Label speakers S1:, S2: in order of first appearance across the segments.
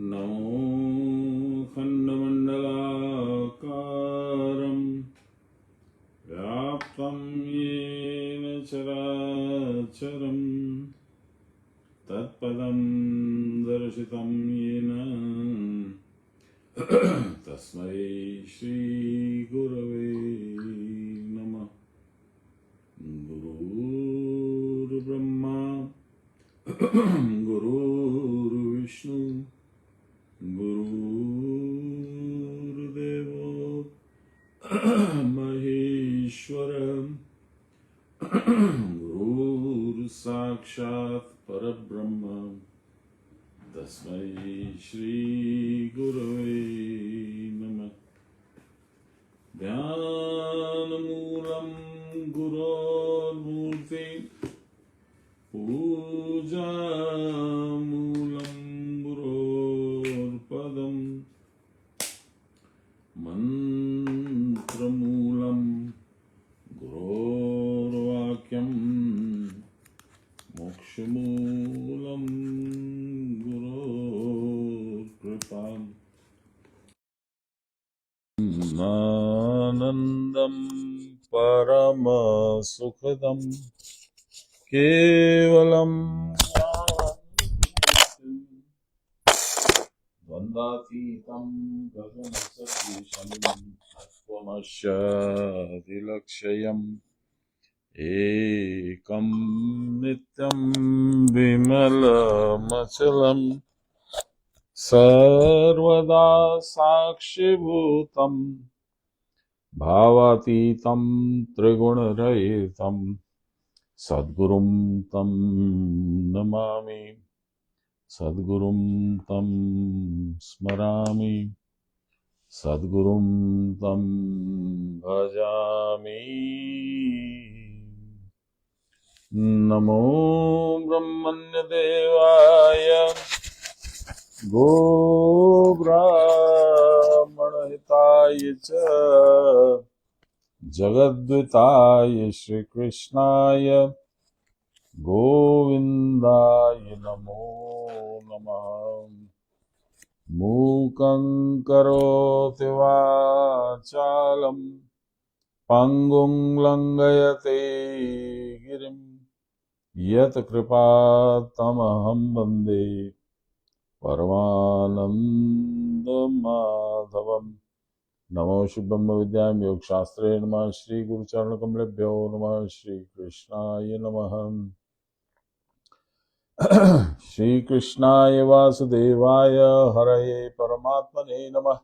S1: नमो खण्डमण्डलाकारं व्याप्तं येन चराचरं तत्पदं दर्शितं येन तस्मै श्रीगुरवे नमः। गुरुर्ब्रह्मा गुरुर्विष्णु गुरुर्देवो महेश्वर गुरुर्साक्षात् परब्रह्म तस्मै श्रीगुरवे नमः। ध्यानमूलं गुरोर्मूर्ति पूजामूलं गुरोर्पदम् मन्त्रमूलं गुरोर्वाक्यं मोक्षमूलं गुरोर्कृपाम्। आनन्दं परमसुखदं केवलं द्वन्द्वातीतं गगनसदृशं तत्त्वमस्यादिलक्ष्यम् एकं नित्यं विमलमचलं सर्वदा साक्षिभूतं भावातीतं त्रिगुणरहितं सद्गुरुं तं नमामि सद्गुरुं तं स्मरामि सद्गुरुं तं भजामि। नमो ब्रह्मण्यदेवाय गो ब्राह्मणहिताय च जगद्विताय श्रीकृष्णाय गोविन्दाय नमो नमः। मूकं करोति वाचालं पङ्गुं लङ्घयते गिरिं यत् कृपातमहं वन्दे परमानन्दमाधवम्। नमो श्री ब्रह्म विद्यां योग शास्त्रे नमः। श्री गुरुचरण कमलेभ्यो नमः। श्री कृष्णाय नमः। श्री कृष्णाय वासुदेवाय हरये परमात्मने नमः।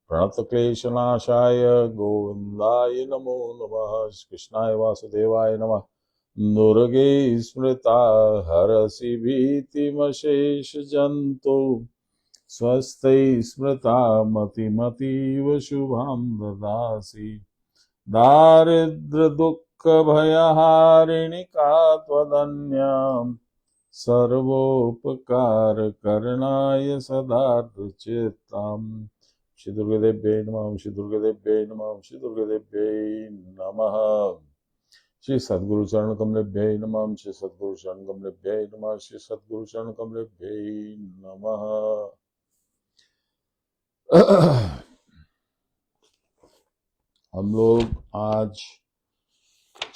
S1: प्रणतक्लेशनाशाय गोविन्दाय नमो नमः। श्री कृष्णाय वासुदेवाय नमः। दुर्गे स्मृता हरसि भीतिमशेष जन्तु स्वस्ति स्मृता मतिमतीव शुभां ददासि। दारिद्र्य दुःख भयहारिणि का त्वदन्याम् सर्वोपकार करणाय सदार्थ श्री दुर्गादेव्यै नमः। श्री दुर्गादेव्यै नमः। श्री दुर्गादेव्यै नमः। श्री सद्गुरु चरण कमलेभ्यै नमः। श्री सद्गुरु चरण कमलेभ्यै नमः। श्री सद्गुरु चरण कमलेभ्यै नमः। हम लोग आज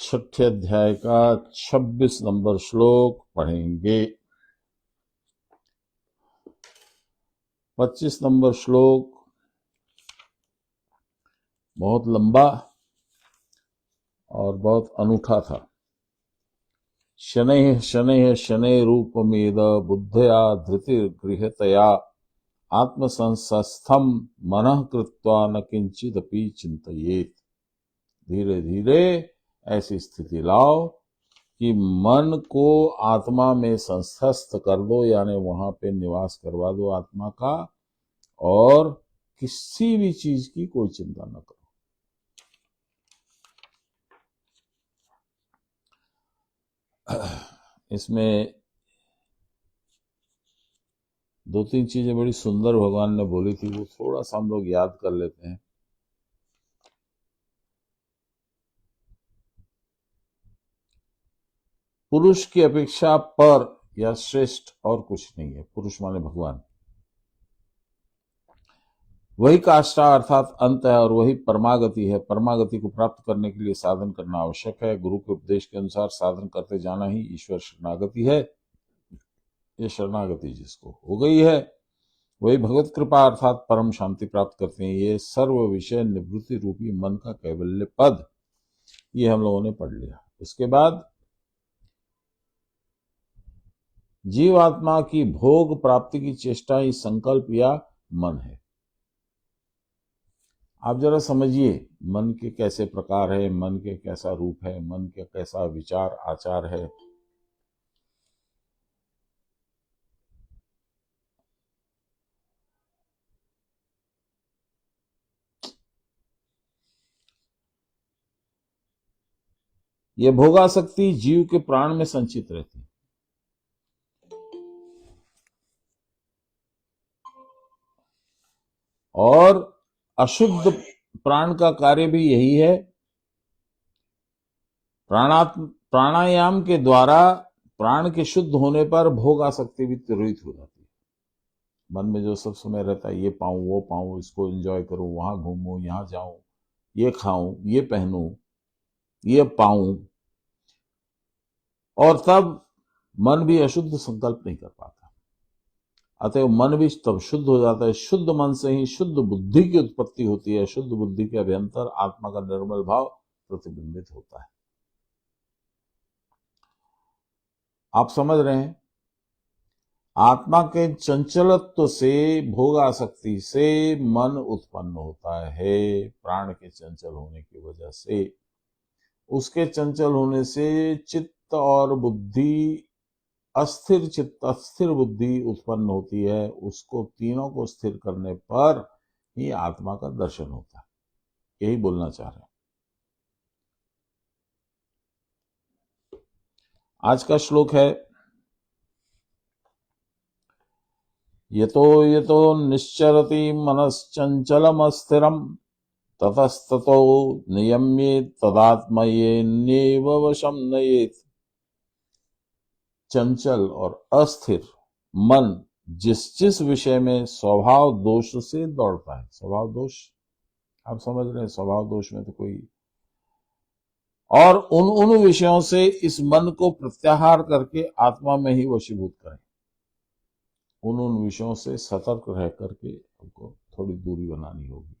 S1: छठे अध्याय का 26 नंबर श्लोक पढ़ेंगे। 25 नंबर श्लोक बहुत लंबा और बहुत अनूठा था। शनैः शनैः शनैः रूपमेद बुद्धया धृतिर्गृहतया आत्मसंस्थम मनः कृत्वा न किंचिदपि चिंतयेत। धीरे धीरे ऐसी स्थिति लाओ कि मन को आत्मा में संस्थस्थ कर दो, यानी वहां पे निवास करवा दो आत्मा का, और किसी भी चीज की कोई चिंता न करो। इसमें दो तीन चीजें बड़ी सुंदर भगवान ने बोली थी, वो थोड़ा सा हम लोग याद कर लेते हैं। पुरुष की अपेक्षा पर या श्रेष्ठ और कुछ नहीं है। पुरुष माने भगवान। वही काष्ठा अर्थात अंत है और वही परमागति है। परमागति को प्राप्त करने के लिए साधन करना आवश्यक है। गुरु के उपदेश के अनुसार साधन करते जाना ही ईश्वर शरणागति है। ये शरणागति जिसको हो गई है वही भगवत कृपा अर्थात परम शांति प्राप्त करते हैं। ये सर्व विषय निवृत्ति रूपी मन का कैवल्य पद, ये हम लोगों ने पढ़ लिया। उसके बाद जीवात्मा की भोग प्राप्ति की चेष्टा ही संकल्प या मन है। आप जरा समझिए मन के कैसे प्रकार है, मन के कैसा रूप है, मन के कैसा विचार आचार है। यह भोगासक्ति जीव के प्राण में संचित रहती है और अशुद्ध प्राण का कार्य भी यही है। प्राणायाम के द्वारा प्राण के शुद्ध होने पर भोग आसक्ति भी तिरोहित हो जाती है। मन में जो सब समय रहता है, ये पाऊं वो पाऊं, इसको एंजॉय करूं, वहां घूमूं, यहां जाऊं, ये खाऊं, ये पहनूं, ये पाऊं, और तब मन भी अशुद्ध संकल्प नहीं कर पाता। अतः मन भी तब शुद्ध हो जाता है। शुद्ध मन से ही शुद्ध बुद्धि की उत्पत्ति होती है। शुद्ध बुद्धि के अभ्यंतर आत्मा का निर्मल भाव प्रतिबिंबित होता है। आप समझ रहे हैं, आत्मा के चंचलत्व से भोगासक्ति से मन उत्पन्न होता है। प्राण के चंचल होने की वजह से, उसके चंचल होने से चित्त और बुद्धि अस्थिर चित्त अस्थिर बुद्धि उत्पन्न होती है। उसको तीनों को स्थिर करने पर ही आत्मा का दर्शन होता है। यही बोलना चाह रहे हैं। आज का श्लोक है, यतो निश्चरति मनश्चंचलमस्थिरम ततस्ततो नियम्येत तदात्मयेन्येव वशम नयेत। चंचल और अस्थिर मन जिस जिस विषय में स्वभाव दोष से दौड़ता है, स्वभाव दोष आप समझ रहे हैं, स्वभाव दोष में तो कोई, और उन विषयों से इस मन को प्रत्याहार करके आत्मा में ही वशीभूत करें। उन विषयों से सतर्क रह करके हमको थोड़ी दूरी बनानी होगी।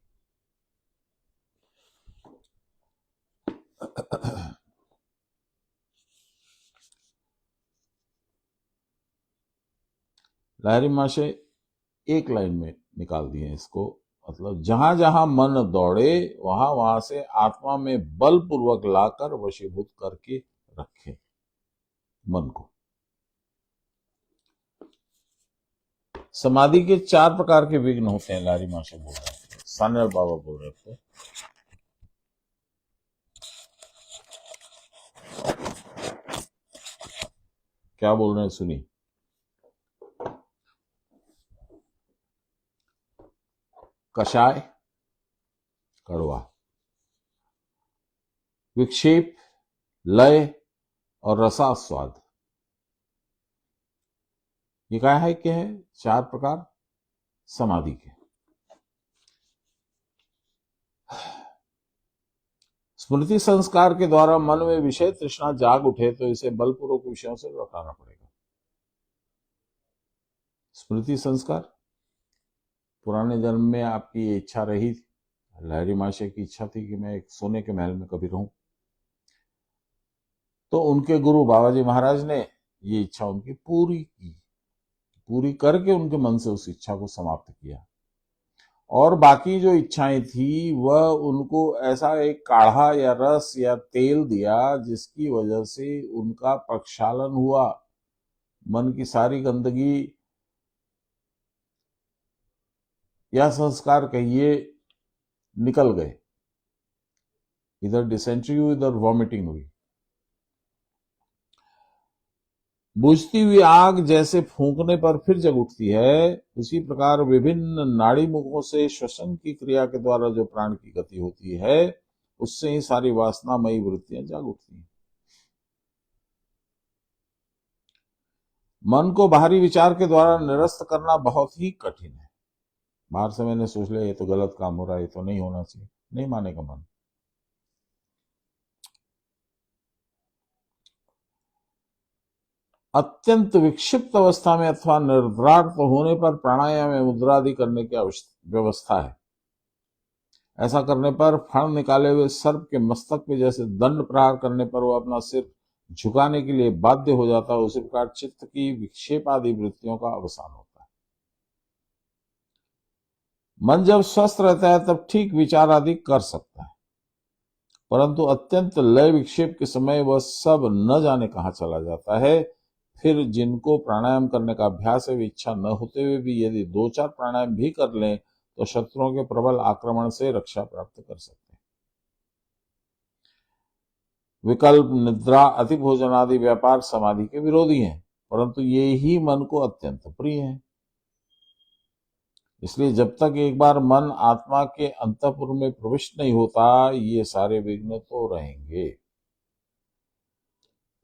S1: लहरी माशे एक लाइन में निकाल दिए इसको, मतलब जहां जहां मन दौड़े वहां वहां से आत्मा में बलपूर्वक लाकर वशीभूत करके रखे मन को। समाधि के 4 प्रकार के विघ्न होते हैं, लारी माशे बोल रहे थे, सान्याल बाबा बोल रहे थे। क्या बोल रहे हैं सुनिए। कषाय कड़वा, विक्षेप लय और रसास्वाद, ये क्या है? 4 प्रकार समाधि के। स्मृति संस्कार के द्वारा मन में विषय तृष्णा जाग उठे तो इसे बलपूर्वक विषयों से लौटाना पड़ेगा। स्मृति संस्कार, पुराने जन्म में आपकी ये इच्छा रही, लहरी माशे की इच्छा थी कि मैं एक सोने के महल में कभी रहूं, तो उनके गुरु बाबाजी महाराज ने ये इच्छा उनकी पूरी करके उनके मन से उस इच्छा को समाप्त किया। और बाकी जो इच्छाएं थी वह उनको ऐसा एक काढ़ा या रस या तेल दिया जिसकी वजह से उनका प्रक्षालन हुआ, मन की सारी गंदगी या संस्कार कहिए निकल गए। इधर डिसेंट्री हुई, इधर वॉमिटिंग हुई। बुझती हुई आग जैसे फूंकने पर फिर जग उठती है, उसी प्रकार विभिन्न नाड़ी मुखों से श्वसन की क्रिया के द्वारा जो प्राण की गति होती है उससे ही सारी वासनामयी वृत्तियां जाग उठती हैं। मन को बाहरी विचार के द्वारा निरस्त करना बहुत ही कठिन है। बाहर से मैंने सोच लिया ये तो गलत काम हो रहा है, ये तो नहीं होना चाहिए, नहीं मानेगा मन। अत्यंत विक्षिप्त अवस्था में अथवा निर्धार्त होने पर प्राणायाम में मुद्रा आदि करने की व्यवस्था है। ऐसा करने पर फण निकाले हुए सर्प के मस्तक पे जैसे दंड प्रहार करने पर वो अपना सिर झुकाने के लिए बाध्य हो जाता है, उसी प्रकार चित्त की विक्षेप आदि वृत्तियों का अवसान होता है। मन जब स्वस्थ रहता है तब ठीक विचार आदि कर सकता है, परंतु अत्यंत लय विक्षेप के समय वह सब न जाने कहां चला जाता है। फिर जिनको प्राणायाम करने का अभ्यास है, इच्छा न होते हुए भी यदि 2-4 प्राणायाम भी कर लें तो शत्रुओं के प्रबल आक्रमण से रक्षा प्राप्त कर सकते हैं। विकल्प, निद्रा, अति भोजन आदि व्यापार समाधि के विरोधी हैं, परंतु ये ही मन को अत्यंत प्रिय है। इसलिए जब तक एक बार मन आत्मा के अंतःपुर में प्रविष्ट नहीं होता, ये सारे विघ्न तो रहेंगे।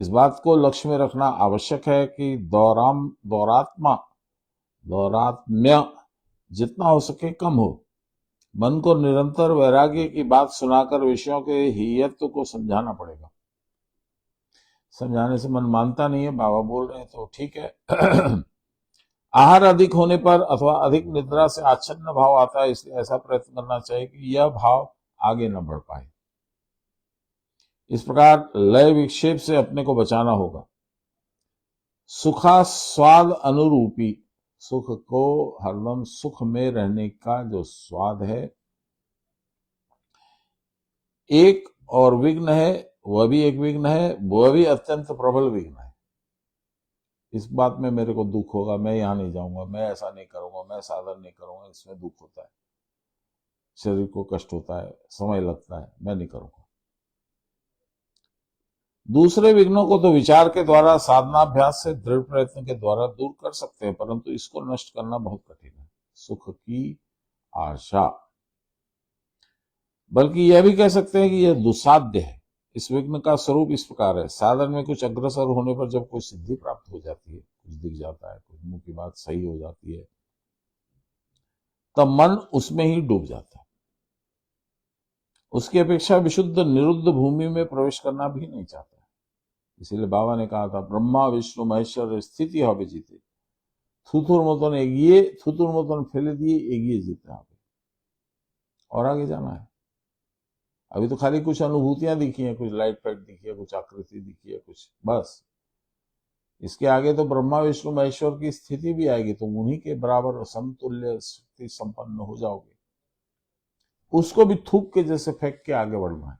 S1: इस बात को लक्ष्य में रखना आवश्यक है कि दौरात्म्य जितना हो सके कम हो। मन को निरंतर वैराग्य की बात सुनाकर विषयों के हेयत्व को समझाना पड़ेगा। समझाने से मन मानता नहीं है, बाबा बोल रहे हैं तो ठीक है। आहार अधिक होने पर अथवा अधिक निद्रा से आच्छन्न भाव आता है, इसलिए ऐसा प्रयत्न करना चाहिए कि यह भाव आगे न बढ़ पाए। इस प्रकार लय विक्षेप से अपने को बचाना होगा। सुखा स्वाद अनुरूपी, सुख को हरदम सुख में रहने का जो स्वाद है, एक और विघ्न है, वह भी एक विघ्न है, वह भी अत्यंत प्रबल विघ्न है। इस बात में मेरे को दुख होगा, मैं यहां नहीं जाऊंगा, मैं ऐसा नहीं करूंगा, मैं साधन नहीं करूंगा, इसमें दुख होता है, शरीर को कष्ट होता है, समय लगता है, मैं नहीं करूंगा। दूसरे विघ्नों को तो विचार के द्वारा, साधनाभ्यास से, दृढ़ प्रयत्न के द्वारा दूर कर सकते हैं, परंतु इसको नष्ट करना बहुत कठिन है। सुख की आशा, बल्कि यह भी कह सकते हैं कि यह दुस्साध्य है। इस विघ्न का स्वरूप इस प्रकार है। साधन में कुछ अग्रसर होने पर जब कोई सिद्धि प्राप्त हो जाती है, कुछ दिख जाता है, कुछ मुंह की बात सही हो जाती है, तब मन उसमें ही डूब जाता है। उसकी अपेक्षा विशुद्ध निरुद्ध भूमि में प्रवेश करना भी नहीं चाहता। इसीलिए बाबा ने कहा था, ब्रह्मा विष्णु महेश्वर स्थिति হবে जीते, थुथुर मतन एगिए, थुथुर मतन फेले दिए एगिए जीते হবে, और आगे जाना है। अभी तो खाली कुछ अनुभूतियां दिखी हैं, कुछ लाइट फाइट दिखी है, कुछ आकृति दिखी है, कुछ बस। इसके आगे तो ब्रह्मा विष्णु महेश्वर की स्थिति भी आएगी, तुम उन्हीं के बराबर समतुल्य शक्ति संपन्न हो जाओगे। उसको भी थूक के जैसे फेंक के आगे बढ़ना है।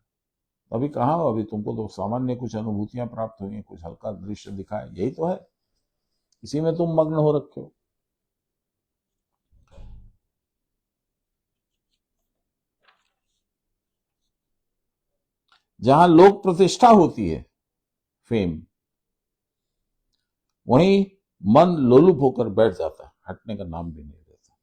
S1: अभी कहाँ हो, अभी तुमको तो सामान्य कुछ अनुभूतियां प्राप्त हुई हैं, कुछ हल्का दृश्य दिखा है, यही तो है, इसी में तुम मग्न हो रखे हो। जहां लोक प्रतिष्ठा होती है, फेम, वहीं मन लोलुप होकर बैठ जाता है, हटने का नाम भी नहीं लेता।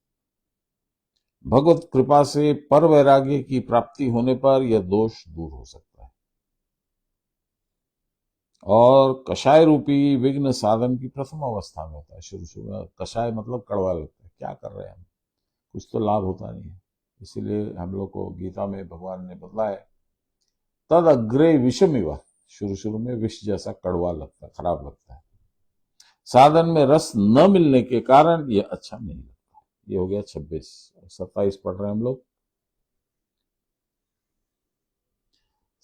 S1: भगवत कृपा से पर वैराग्य की प्राप्ति होने पर यह दोष दूर हो सकता है। और कषाय रूपी विघ्न साधन की प्रथम अवस्था में होता है। शुरू में कषाय मतलब कड़वा लगता है, क्या कर रहे हैं हम, कुछ तो लाभ होता नहीं है। इसीलिए हम लोग को गीता में भगवान ने बतलाया है, तद अग्रे विषमिव, शुरू में विष जैसा कड़वा लगता है, खराब लगता है। साधन में रस न मिलने के कारण यह अच्छा नहीं लगता। ये हो गया 26। 27 पढ़ रहे हैं हम लोग।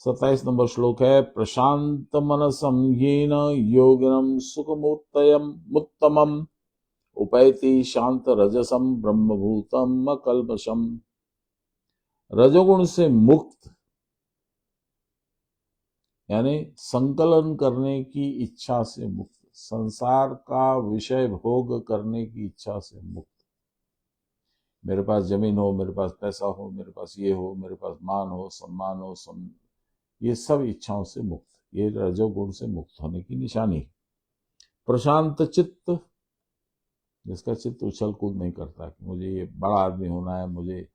S1: 27 नंबर श्लोक है, प्रशांत मनसं येन योगिनं सुखमुत्तमम् उपैति शांत रजसम ब्रह्मभूतम अकल्मषम। रजोगुण से मुक्त यानी संकलन करने की इच्छा से मुक्त, संसार का विषय भोग करने की इच्छा से मुक्त। मेरे पास जमीन हो, मेरे पास पैसा हो, मेरे पास ये हो, मेरे पास मान हो, सम्मान हो, ये सब इच्छाओं से मुक्त, ये रजोगुण से मुक्त होने की निशानी है। प्रशांत चित्त, जिसका चित्त उछल कूद नहीं करता कि मुझे ये बड़ा आदमी होना है, मुझे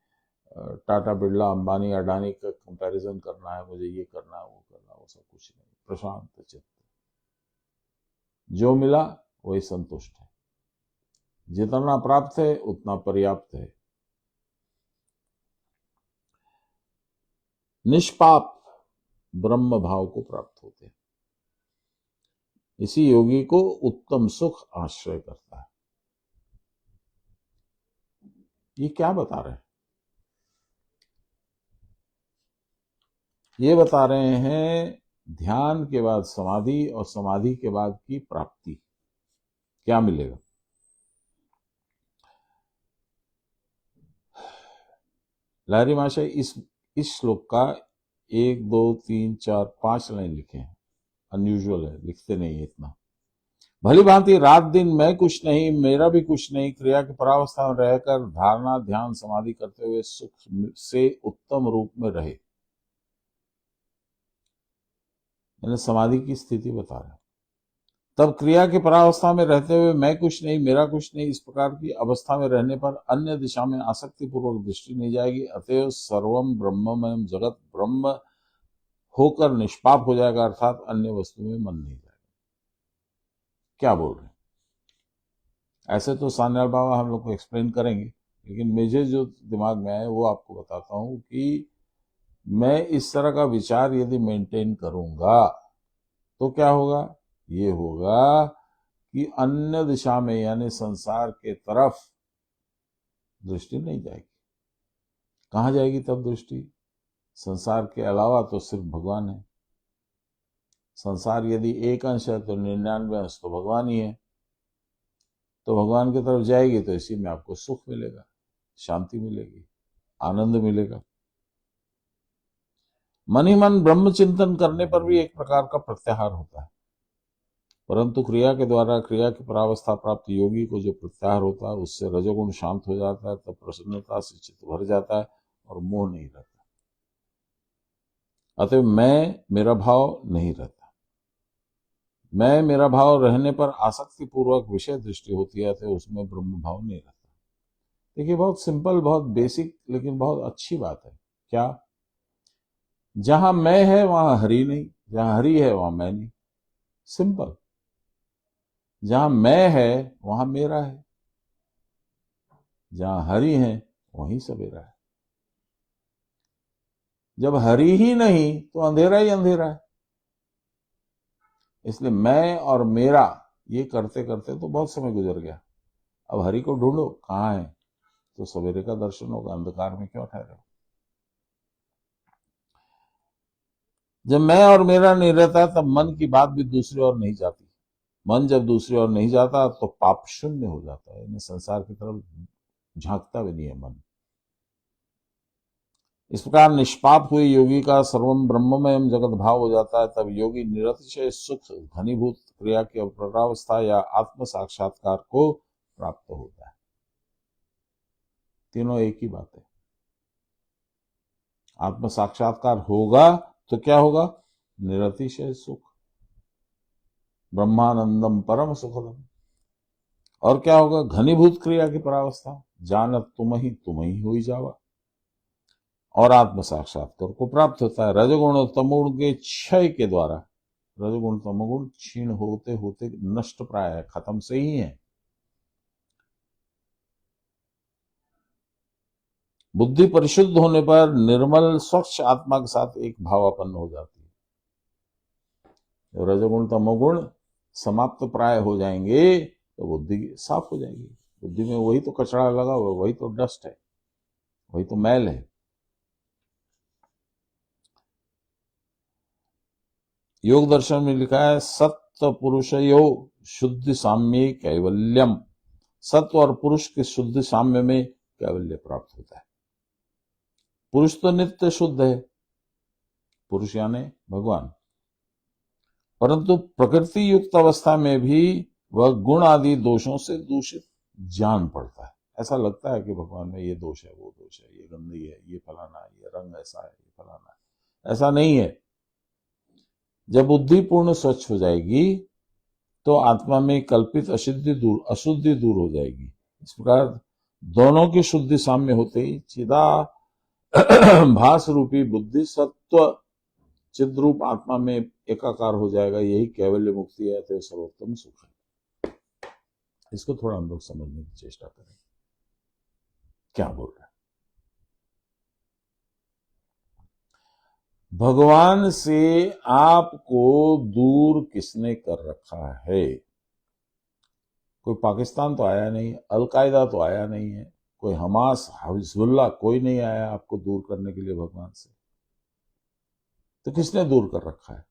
S1: टाटा बिरला अंबानी अडानी का कंपैरिजन करना है, मुझे ये करना है, वो करना, वो सब कुछ नहीं। प्रशांत चित्त, जो मिला वही संतुष्ट है, जितना प्राप्त है उतना पर्याप्त है, निष्पाप ब्रह्म भाव को प्राप्त होते हैं। इसी योगी को उत्तम सुख आश्रय करता है। ये क्या बता रहे हैं? ये बता रहे हैं ध्यान के बाद समाधि और समाधि के बाद की प्राप्ति क्या मिलेगा। लहरी महाशय इस श्लोक का 1 2 3 4 5 लाइन लिखे हैं। अनयूजुअल है, लिखते नहीं है इतना। भली भांति रात दिन मैं कुछ नहीं, मेरा भी कुछ नहीं, क्रिया की परावस्था में रहकर धारणा ध्यान समाधि करते हुए सुख से उत्तम रूप में रहे। यानी समाधि की स्थिति बता रहे हैं। तब क्रिया की परावस्था में रहते हुए मैं कुछ नहीं, मेरा कुछ नहीं, इस प्रकार की अवस्था में रहने पर अन्य दिशा में आसक्ति पूर्वक दृष्टि नहीं जाएगी। अतएव सर्वम ब्रह्ममय जगत ब्रह्म होकर निष्पाप हो जाएगा, अर्थात अन्य वस्तु में मन नहीं जाएगा। क्या बोल रहे हैं? ऐसे तो सान्याल बाबा हम लोग को एक्सप्लेन करेंगे, लेकिन मुझे जो दिमाग में आया वो आपको बताता हूं कि मैं इस तरह का विचार यदि मेंटेन करूंगा तो क्या होगा? ये होगा कि अन्य दिशा में यानी संसार के तरफ दृष्टि नहीं जाएगी। कहां जाएगी तब दृष्टि? संसार के अलावा तो सिर्फ भगवान है। संसार यदि एक अंश है तो 99 अंश तो भगवान ही है। तो भगवान की तरफ जाएगी तो इसी में आपको सुख मिलेगा, शांति मिलेगी, आनंद मिलेगा। मन ही मन ब्रह्म चिंतन करने पर भी एक प्रकार का प्रत्याहार होता है, परंतु क्रिया के द्वारा क्रिया की परावस्था प्राप्त योगी को जो प्रत्याहार होता है उससे रजोगुण शांत हो जाता है, तब प्रसन्नता से चित्त भर जाता है और मोह नहीं रहता। अतः मैं मेरा भाव नहीं रहता। मैं मेरा भाव रहने पर आसक्ति पूर्वक विषय दृष्टि होती है, तो उसमें ब्रह्म भाव नहीं रहता। देखिए, बहुत सिंपल, बहुत बेसिक, लेकिन बहुत अच्छी बात है। क्या? जहां मैं है वहां हरि नहीं, जहां हरि है वहां मैं नहीं। सिंपल। जहां मैं है वहां मेरा है, जहां हरि है वहीं सवेरा है। जब हरि ही नहीं तो अंधेरा ही अंधेरा है। इसलिए मैं और मेरा ये करते करते तो बहुत समय गुजर गया। अब हरि को ढूंढो, कहां है? तो सवेरे का दर्शन होगा, अंधकार में क्यों ठहरे हो? जब मैं और मेरा नहीं रहता तब मन की बात भी दूसरी ओर नहीं जाती। मन जब दूसरी ओर नहीं जाता तो पाप शून्य हो जाता है, यानी संसार की तरफ झांकता भी नहीं है मन। इस प्रकार निष्पाप हुए योगी का सर्वम ब्रह्ममय जगत भाव हो जाता है। तब योगी निरतिशय सुख, घनीभूत क्रिया की अपरावस्था या आत्म साक्षात्कार को प्राप्त होता है। तीनों एक ही बात है। आत्म साक्षात्कार होगा तो क्या होगा? निरतिशय सुख, ब्रह्मानंदम परम सुखदम। और क्या होगा? घनीभूत क्रिया की परावस्था, जानत तुम ही हुई जावा। और आत्म साक्षात्कार को प्राप्त होता है रजगुण और तमोगुण के क्षय के द्वारा। रजगुण तमोगुण क्षीण होते होते नष्ट प्राय है, खत्म से ही है। बुद्धि परिशुद्ध होने पर निर्मल स्वच्छ आत्मा के साथ एक भावापन्न हो जाती है। रजगुण तमोगुण समाप्त प्राय हो जाएंगे तो बुद्धि साफ हो जाएगी। बुद्धि में वही तो कचरा लगा हुआ, वही तो डस्ट है, वही तो मैल है। योग दर्शन में लिखा है सत्व पुरुषयो शुद्ध साम्य कैवल्यम। सत्व और पुरुष के शुद्ध साम्य में कैवल्य प्राप्त होता है। पुरुष तो नित्य शुद्ध है, पुरुष यानी भगवान, परंतु प्रकृति युक्त अवस्था में भी वह गुण आदि दोषों से दूषित जान पड़ता है। ऐसा लगता है कि भगवान में ये दोष है, वो दोष है, ये गंदगी है, ये फलाना है, ये रंग ऐसा है, ये फलाना है। ऐसा नहीं है। जब बुद्धि पूर्ण स्वच्छ हो जाएगी तो आत्मा में कल्पित अशुद्धि दूर हो जाएगी। इस प्रकार दोनों की शुद्धि साम्य होते ही चिदा भास रूपी बुद्धि सत्व चिद्रूप आत्मा में एकाकार हो जाएगा। यही कैवल्य मुक्ति है, तो सर्वोत्तम सुख है। इसको थोड़ा हम लोग समझने की चेष्टा करें, क्या बोल रहे हैं। भगवान से आपको दूर किसने कर रखा है? कोई पाकिस्तान तो आया नहीं, अलकायदा तो आया नहीं है, कोई हमास, हिजबुल्लाह, कोई नहीं आया आपको दूर करने के लिए भगवान से। तो किसने दूर कर रखा है?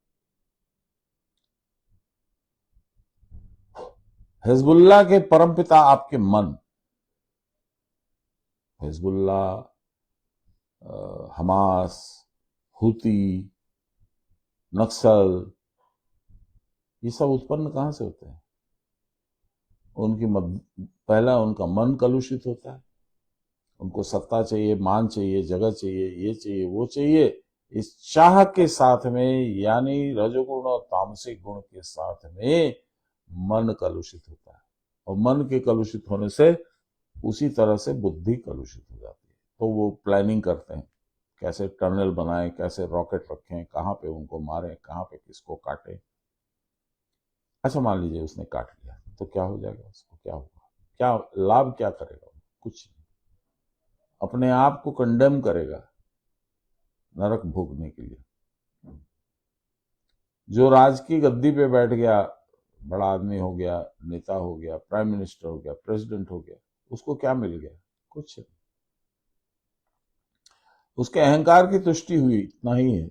S1: हिजबुल्लाह के परमपिता आपके मन। हिजबुल्लाह, हमास, हुती, नक्सल, ये सब उत्पन्न कहां से होते हैं? पहला उनका मन कलुषित होता है। उनको सत्ता चाहिए, मान चाहिए, जगह चाहिए, ये चाहिए, वो चाहिए। इस चाह के साथ में, यानी रजोगुण और तामसिक गुण के साथ में मन कलुषित होता है, और मन के कलुषित होने से उसी तरह से बुद्धि कलुषित हो जाती है। तो वो प्लानिंग करते हैं, कैसे टनल बनाएं, कैसे रॉकेट रखें, कहाँ पे उनको मारें, कहाँ पे किसको काटें। अच्छा, मान लीजिए उसने काट लिया, तो क्या हो जाएगा? उसको क्या होगा? क्या लाभ, क्या करेगा? कुछ नहीं। अपने आप को कंडेम करेगा नरक भोगने के लिए। जो राज की गद्दी पे बैठ गया, बड़ा आदमी हो गया, नेता हो गया, प्राइम मिनिस्टर हो गया, प्रेसिडेंट हो गया, उसको क्या मिल गया? कुछ नहीं। उसके अहंकार की तुष्टि हुई, इतना ही है।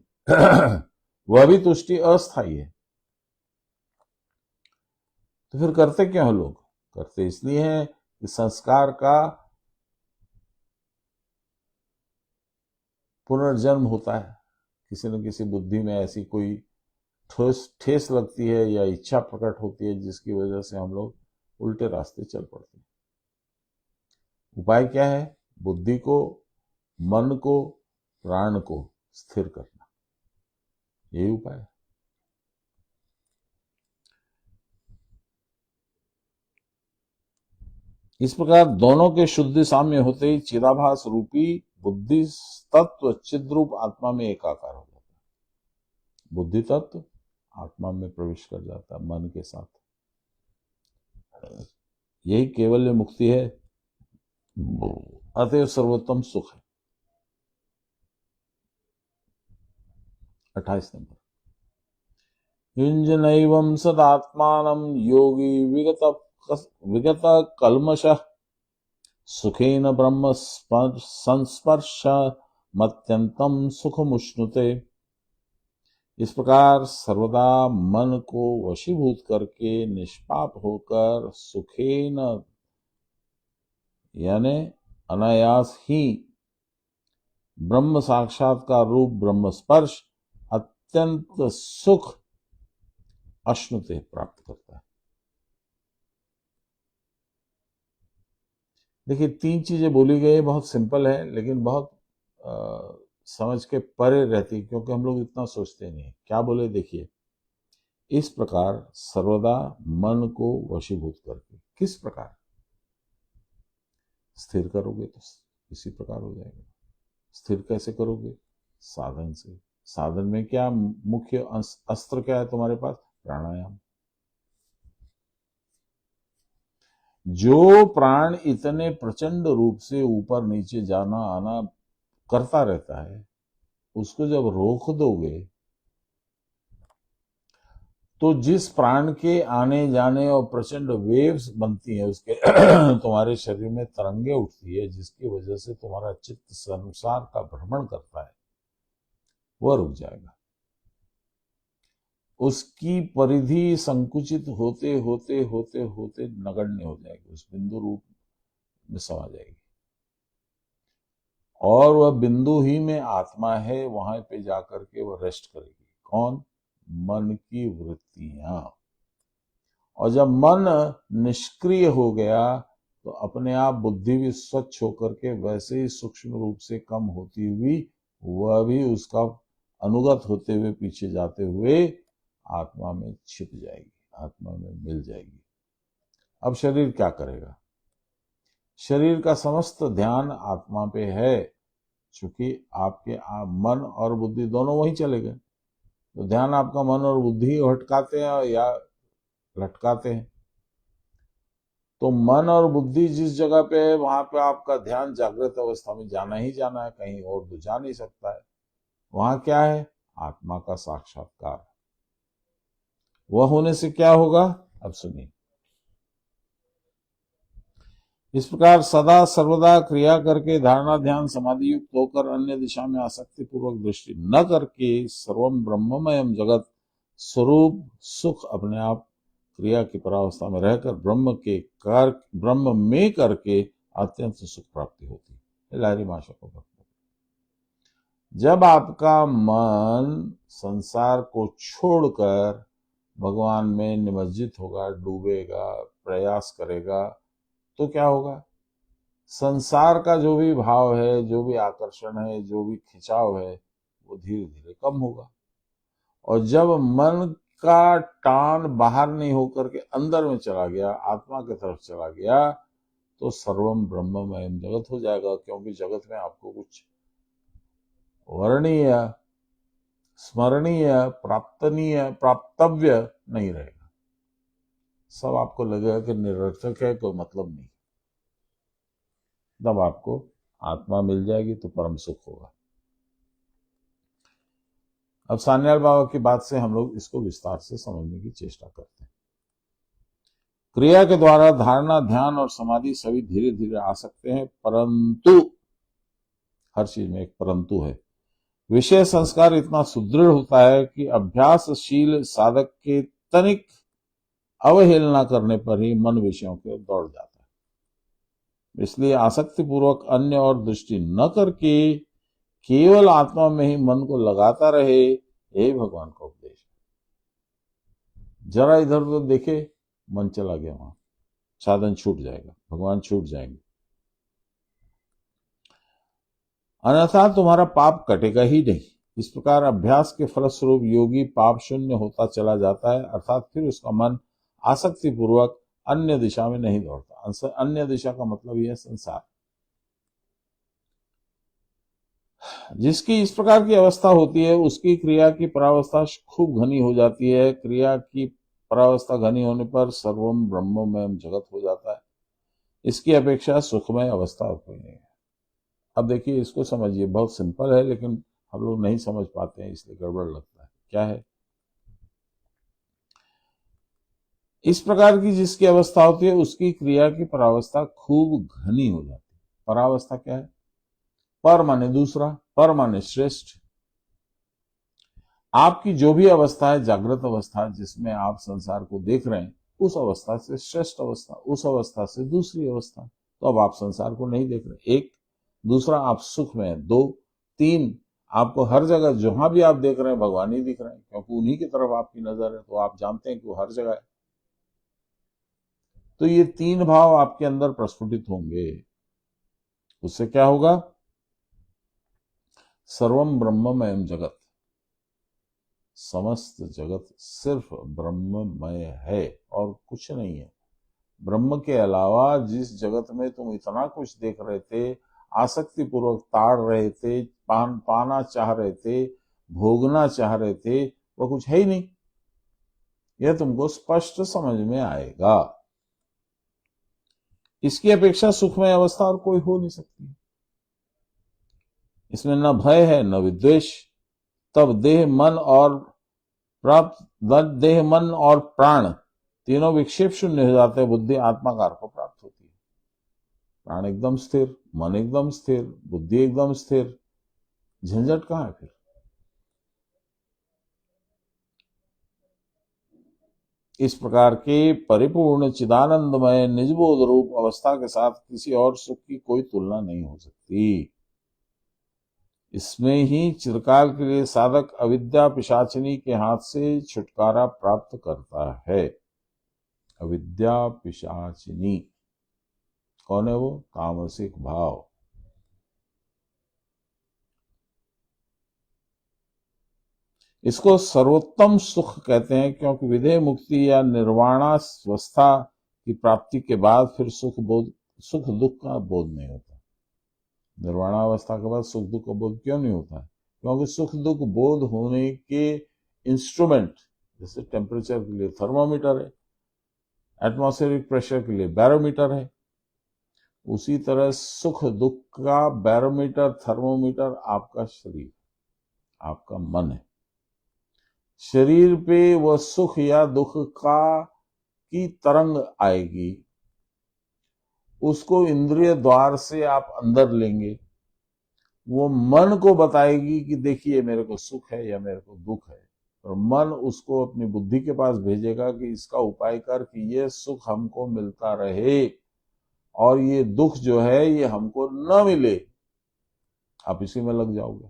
S1: वह भी तुष्टि अस्थायी है। तो फिर करते क्यों हैं लोग? करते इसलिए हैं कि संस्कार का पुनर्जन्म होता है। किसी न किसी बुद्धि में ऐसी कोई ठेस लगती है या इच्छा प्रकट होती है, जिसकी वजह से हम लोग उल्टे रास्ते चल पड़ते हैं। उपाय क्या है? बुद्धि को, मन को, प्राण को स्थिर करना, यही उपाय है। इस प्रकार दोनों के शुद्ध साम्य होते ही चिदाभास रूपी बुद्धि तत्व चिद्रूप आत्मा में एकाकार हो जाता है। बुद्धि तत्व आत्मा में प्रवेश कर जाता है मन के साथ। यही केवल मुक्ति है, अतएव सर्वोत्तम सुख है। 28 नंबर। युञ्जनैवं सदात्मानं योगी विगत कल्मषः सुखेन ब्रह्म संस्पर्श मत्यंतम सुखमुष्णुते। इस प्रकार सर्वदा मन को वशीभूत करके निष्पाप होकर सुखेन, यानी अनायास ही, ब्रह्म साक्षात्कार रूप ब्रह्म स्पर्श अत्यंत सुख अश्नुते प्राप्त करता है। देखिए, 3 चीजें बोली गई, बहुत सिंपल है, लेकिन बहुत समझ के परे रहती, क्योंकि हम लोग इतना सोचते नहीं। क्या बोले? देखिए, इस प्रकार सर्वदा मन को वशीभूत करके, किस प्रकार स्थिर करोगे तो इसी प्रकार हो जाएगा। स्थिर कैसे करोगे? साधन से। साधन में क्या मुख्य अस्त्र क्या है तुम्हारे पास? प्राणायाम। जो प्राण इतने प्रचंड रूप से ऊपर नीचे जाना आना करता रहता है, उसको जब रोक दोगे, तो जिस प्राण के आने जाने और प्रचंड वेव्स बनती है उसके तुम्हारे शरीर में तरंगे उठती है, जिसकी वजह से तुम्हारा चित्त संसार का भ्रमण करता है, वह रुक जाएगा। उसकी परिधि संकुचित होते होते होते होते नगण्य हो जाएगी, उस बिंदु रूप में समा जाएगी, और वह बिंदु ही में आत्मा है। वहां पे जाकर के वह रेस्ट करेगी। कौन? मन की वृत्तियां। और जब मन निष्क्रिय हो गया, तो अपने आप बुद्धि भी स्वच्छ होकर के वैसे ही सूक्ष्म रूप से कम होती हुई, वह भी उसका अनुगत होते हुए पीछे जाते हुए आत्मा में छिप जाएगी, आत्मा में मिल जाएगी। अब शरीर क्या करेगा? शरीर का समस्त ध्यान आत्मा पे है, क्योंकि आपके मन और बुद्धि दोनों वहीं चले गए। तो ध्यान आपका मन और बुद्धि हटकाते हैं या लटकाते हैं। तो मन और बुद्धि जिस जगह पे है, वहां पे आपका ध्यान जागृत अवस्था में जाना ही जाना है, कहीं और तो जा नहीं सकता है। वहां क्या है? आत्मा का साक्षात्कार। वह होने से क्या होगा, अब सुनिए। इस प्रकार सदा सर्वदा क्रिया करके धारणा ध्यान समाधि युक्त होकर अन्य दिशा में आसक्ति पूर्वक दृष्टि न करके सर्वम ब्रह्ममयम जगत स्वरूप सुख अपने आप क्रिया की परावस्था में रहकर ब्रह्म में करके अत्यंत सुख प्राप्ति होती है। लाहिरी माशा को भक्त, जब आपका मन संसार को छोड़कर भगवान में निमज्जित होगा, डूबेगा, प्रयास करेगा, तो क्या होगा, संसार का जो भी भाव है, जो भी आकर्षण है, जो भी खिंचाव है, वो धीरे धीरे कम होगा। और जब मन का टान बाहर नहीं होकर के अंदर में चला गया, आत्मा की तरफ चला गया, तो सर्वम ब्रह्ममय जगत हो जाएगा। क्योंकि जगत में आपको कुछ वर्णीय, स्मरणीय, प्राप्तनीय, प्राप्तव्य नहीं रहेगा। सब आपको लगेगा कि निरर्थक है, कोई मतलब नहीं। तब आपको आत्मा मिल जाएगी तो परम सुख होगा। अब सान्याल बाबा की बात से हम लोग इसको विस्तार से समझने की चेष्टा करते हैं। क्रिया के द्वारा धारणा ध्यान और समाधि सभी धीरे धीरे आ सकते हैं, परंतु हर चीज में एक परंतु है। विषय संस्कार इतना सुदृढ़ होता है कि अभ्यासशील साधक के तनिक अवहेलना करने पर ही मन विषयों के दौड़ जाता है। इसलिए आसक्ति पूर्वक अन्य और दृष्टि न करके केवल आत्मा में ही मन को लगाता रहे, यही भगवान का उपदेश है। जरा इधर उधर देखे, मन चला गया, वहां साधन छूट जाएगा, भगवान छूट जाएंगे, अन्यथा तुम्हारा पाप कटेगा ही नहीं। इस प्रकार अभ्यास के फलस्वरूप योगी पाप शून्य होता चला जाता है, अर्थात फिर उसका मन आसक्ति पूर्वक अन्य दिशा में नहीं दौड़ता। अन्य दिशा का मतलब यह संसार। जिसकी इस प्रकार की अवस्था होती है, उसकी क्रिया की परावस्था खूब घनी हो जाती है। क्रिया की परावस्था घनी होने पर सर्वम ब्रह्ममय जगत हो जाता है। इसकी अपेक्षा सुखमय अवस्था कोई नहीं है। अब देखिए, इसको समझिए, बहुत सिंपल है, लेकिन हम लोग नहीं समझ पाते हैं, इसलिए गड़बड़ लगता है। क्या है? इस प्रकार की जिसकी अवस्था होती है, उसकी क्रिया की परावस्था खूब घनी हो जाती है। परावस्था क्या है? पर माने दूसरा, पर माने श्रेष्ठ। आपकी जो भी अवस्था है, जागृत अवस्था जिसमें आप संसार को देख रहे हैं, उस अवस्था से श्रेष्ठ अवस्था, उस अवस्था से दूसरी अवस्था। तो अब आप संसार को नहीं देख रहे, एक। दूसरा, आप सुख में हैं, दो। तीन, आपको हर जगह जहां भी आप देख रहे हैं भगवान ही दिख रहे हैं, क्योंकि उन्हीं की तरफ आपकी नजर है, तो आप जानते हैं कि वो हर जगह है। तो ये तीन भाव आपके अंदर प्रस्फुटित होंगे। उससे क्या होगा? सर्वम ब्रह्ममयम जगत, समस्त जगत सिर्फ ब्रह्ममय है और कुछ नहीं है। ब्रह्म के अलावा जिस जगत में तुम इतना कुछ देख रहे थे, आसक्ति पूर्वक ताड़ रहे थे, पाना चाह रहे थे, भोगना चाह रहे थे, वो कुछ है ही नहीं। यह तुमको स्पष्ट समझ में आएगा। इसकी अपेक्षा सुखमय अवस्था और कोई हो नहीं सकती। इसमें न भय है, न विद्वेष। तब देह मन और प्राण तीनों विक्षेप शून्य हो जाते हैं, बुद्धि आत्माकार को प्राप्त होती है। प्राण एकदम स्थिर, मन एकदम स्थिर, बुद्धि एकदम स्थिर, झंझट कहां है फिर? इस प्रकार के परिपूर्ण चिदानंदमय निजबोध रूप अवस्था के साथ किसी और सुख की कोई तुलना नहीं हो सकती। इसमें ही चिरकाल के लिए साधक अविद्या पिशाचिनी के हाथ से छुटकारा प्राप्त करता है। अविद्या पिशाचिनी कौन है? वो तामसिक भाव। इसको सर्वोत्तम सुख कहते हैं, क्योंकि विधेय मुक्ति या निर्वाणावस्था की प्राप्ति के बाद फिर सुख दुख का बोध नहीं होता। निर्वाणावस्था के बाद सुख दुख का बोध क्यों नहीं होता है? क्योंकि सुख दुख बोध होने के इंस्ट्रूमेंट, जैसे टेम्परेचर के लिए थर्मोमीटर है, एटमॉस्फेरिक प्रेशर के लिए बैरोमीटर है, उसी तरह सुख दुख का बैरोमीटर, थर्मोमीटर आपका शरीर, आपका मन है। शरीर पे वह सुख या दुख की तरंग आएगी, उसको इंद्रिय द्वार से आप अंदर लेंगे, वो मन को बताएगी कि देखिए मेरे को सुख है या मेरे को दुख है, और मन उसको अपनी बुद्धि के पास भेजेगा कि इसका उपाय कर कि ये सुख हमको मिलता रहे और ये दुख जो है ये हमको न मिले। आप इसी में लग जाओगे।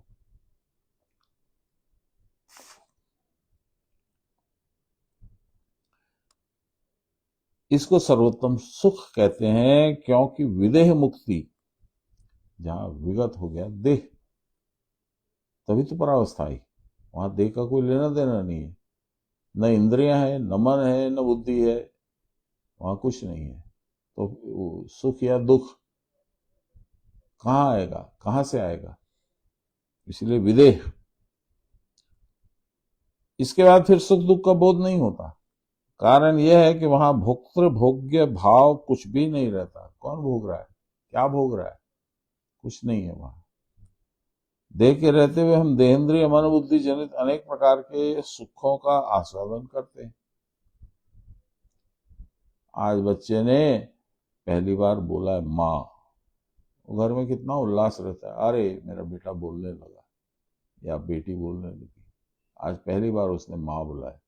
S1: इसको सर्वोत्तम सुख कहते हैं, क्योंकि विदेह मुक्ति, जहां विगत हो गया देह, तभी तो परावस्था आई। वहां देह का कोई लेना देना नहीं है, न इंद्रियां है, न मन है, न बुद्धि है, वहां कुछ नहीं है। तो सुख या दुख कहाँ आएगा, कहां से आएगा? इसलिए विदेह। इसके बाद फिर सुख दुख का बोध नहीं होता। कारण यह है कि वहां भोक्तृ भोग्य भाव कुछ भी नहीं रहता। कौन भोग रहा है, क्या भोग रहा है? कुछ नहीं है वहां। देह के रहते हुए हम देहेंद्रिय मन बुद्धि जनित अनेक प्रकार के सुखों का आस्वादन करते हैं। आज बच्चे ने पहली बार बोला है माँ, घर में कितना उल्लास रहता है, अरे मेरा बेटा बोलने लगा या बेटी बोलने लगी। आज पहली बार उसने माँ बोला है।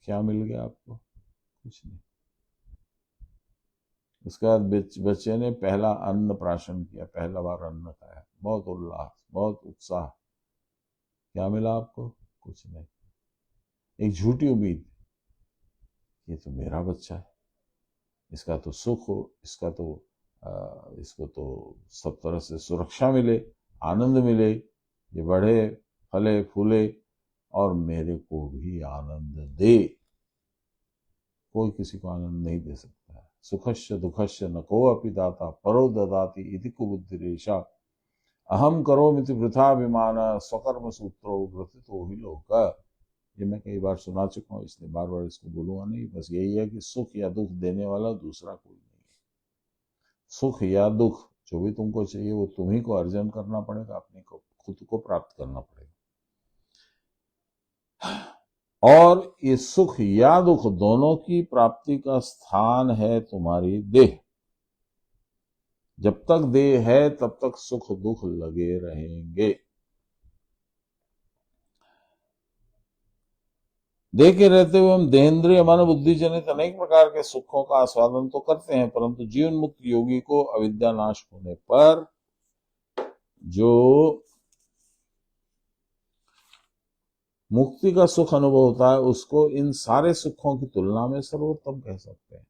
S1: क्या मिल गया आपको? कुछ नहीं। उसके बाद बच्चे ने पहला अन्न प्राशन किया, पहला बार अन्न खाया, बहुत उल्लास, बहुत उत्साह। क्या मिला आपको? कुछ नहीं। एक झूठी उम्मीद, ये तो मेरा बच्चा है, इसका तो सुख हो, इसको तो सब तरह से सुरक्षा मिले, आनंद मिले, ये बढ़े, फले फूले और मेरे को भी आनंद दे। कोई किसी को आनंद नहीं दे सकता है। सुखस्य दुखस्य न को अपि दाता परो ददाति इति कुबुद्धिरेषा अहम करोमिति वृथाभिमान स्वकर्म सूत्रो ग्रथितो हि लोक। ये मैं कई बार सुना चुका हूँ, इसलिए बार बार इसको बोलूंगा नहीं। बस यही है कि सुख या दुख देने वाला दूसरा कोई नहीं है। सुख या दुख जो भी तुमको चाहिए वो तुम्ही को अर्जन करना पड़ेगा, अपने को खुद को प्राप्त करना पड़ेगा। और ये सुख या दुख दोनों की प्राप्ति का स्थान है तुम्हारी देह। जब तक देह है तब तक सुख दुख लगे रहेंगे। देह के रहते हुए हम देहेंद्रिय मन बुद्धि जनित अनेक प्रकार के सुखों का आस्वादन तो करते हैं, परंतु जीवन मुक्त योगी को अविद्या नाश होने पर जो मुक्ति का सुख अनुभव होता है उसको इन सारे सुखों की तुलना में सर्वोत्तम कह सकते हैं।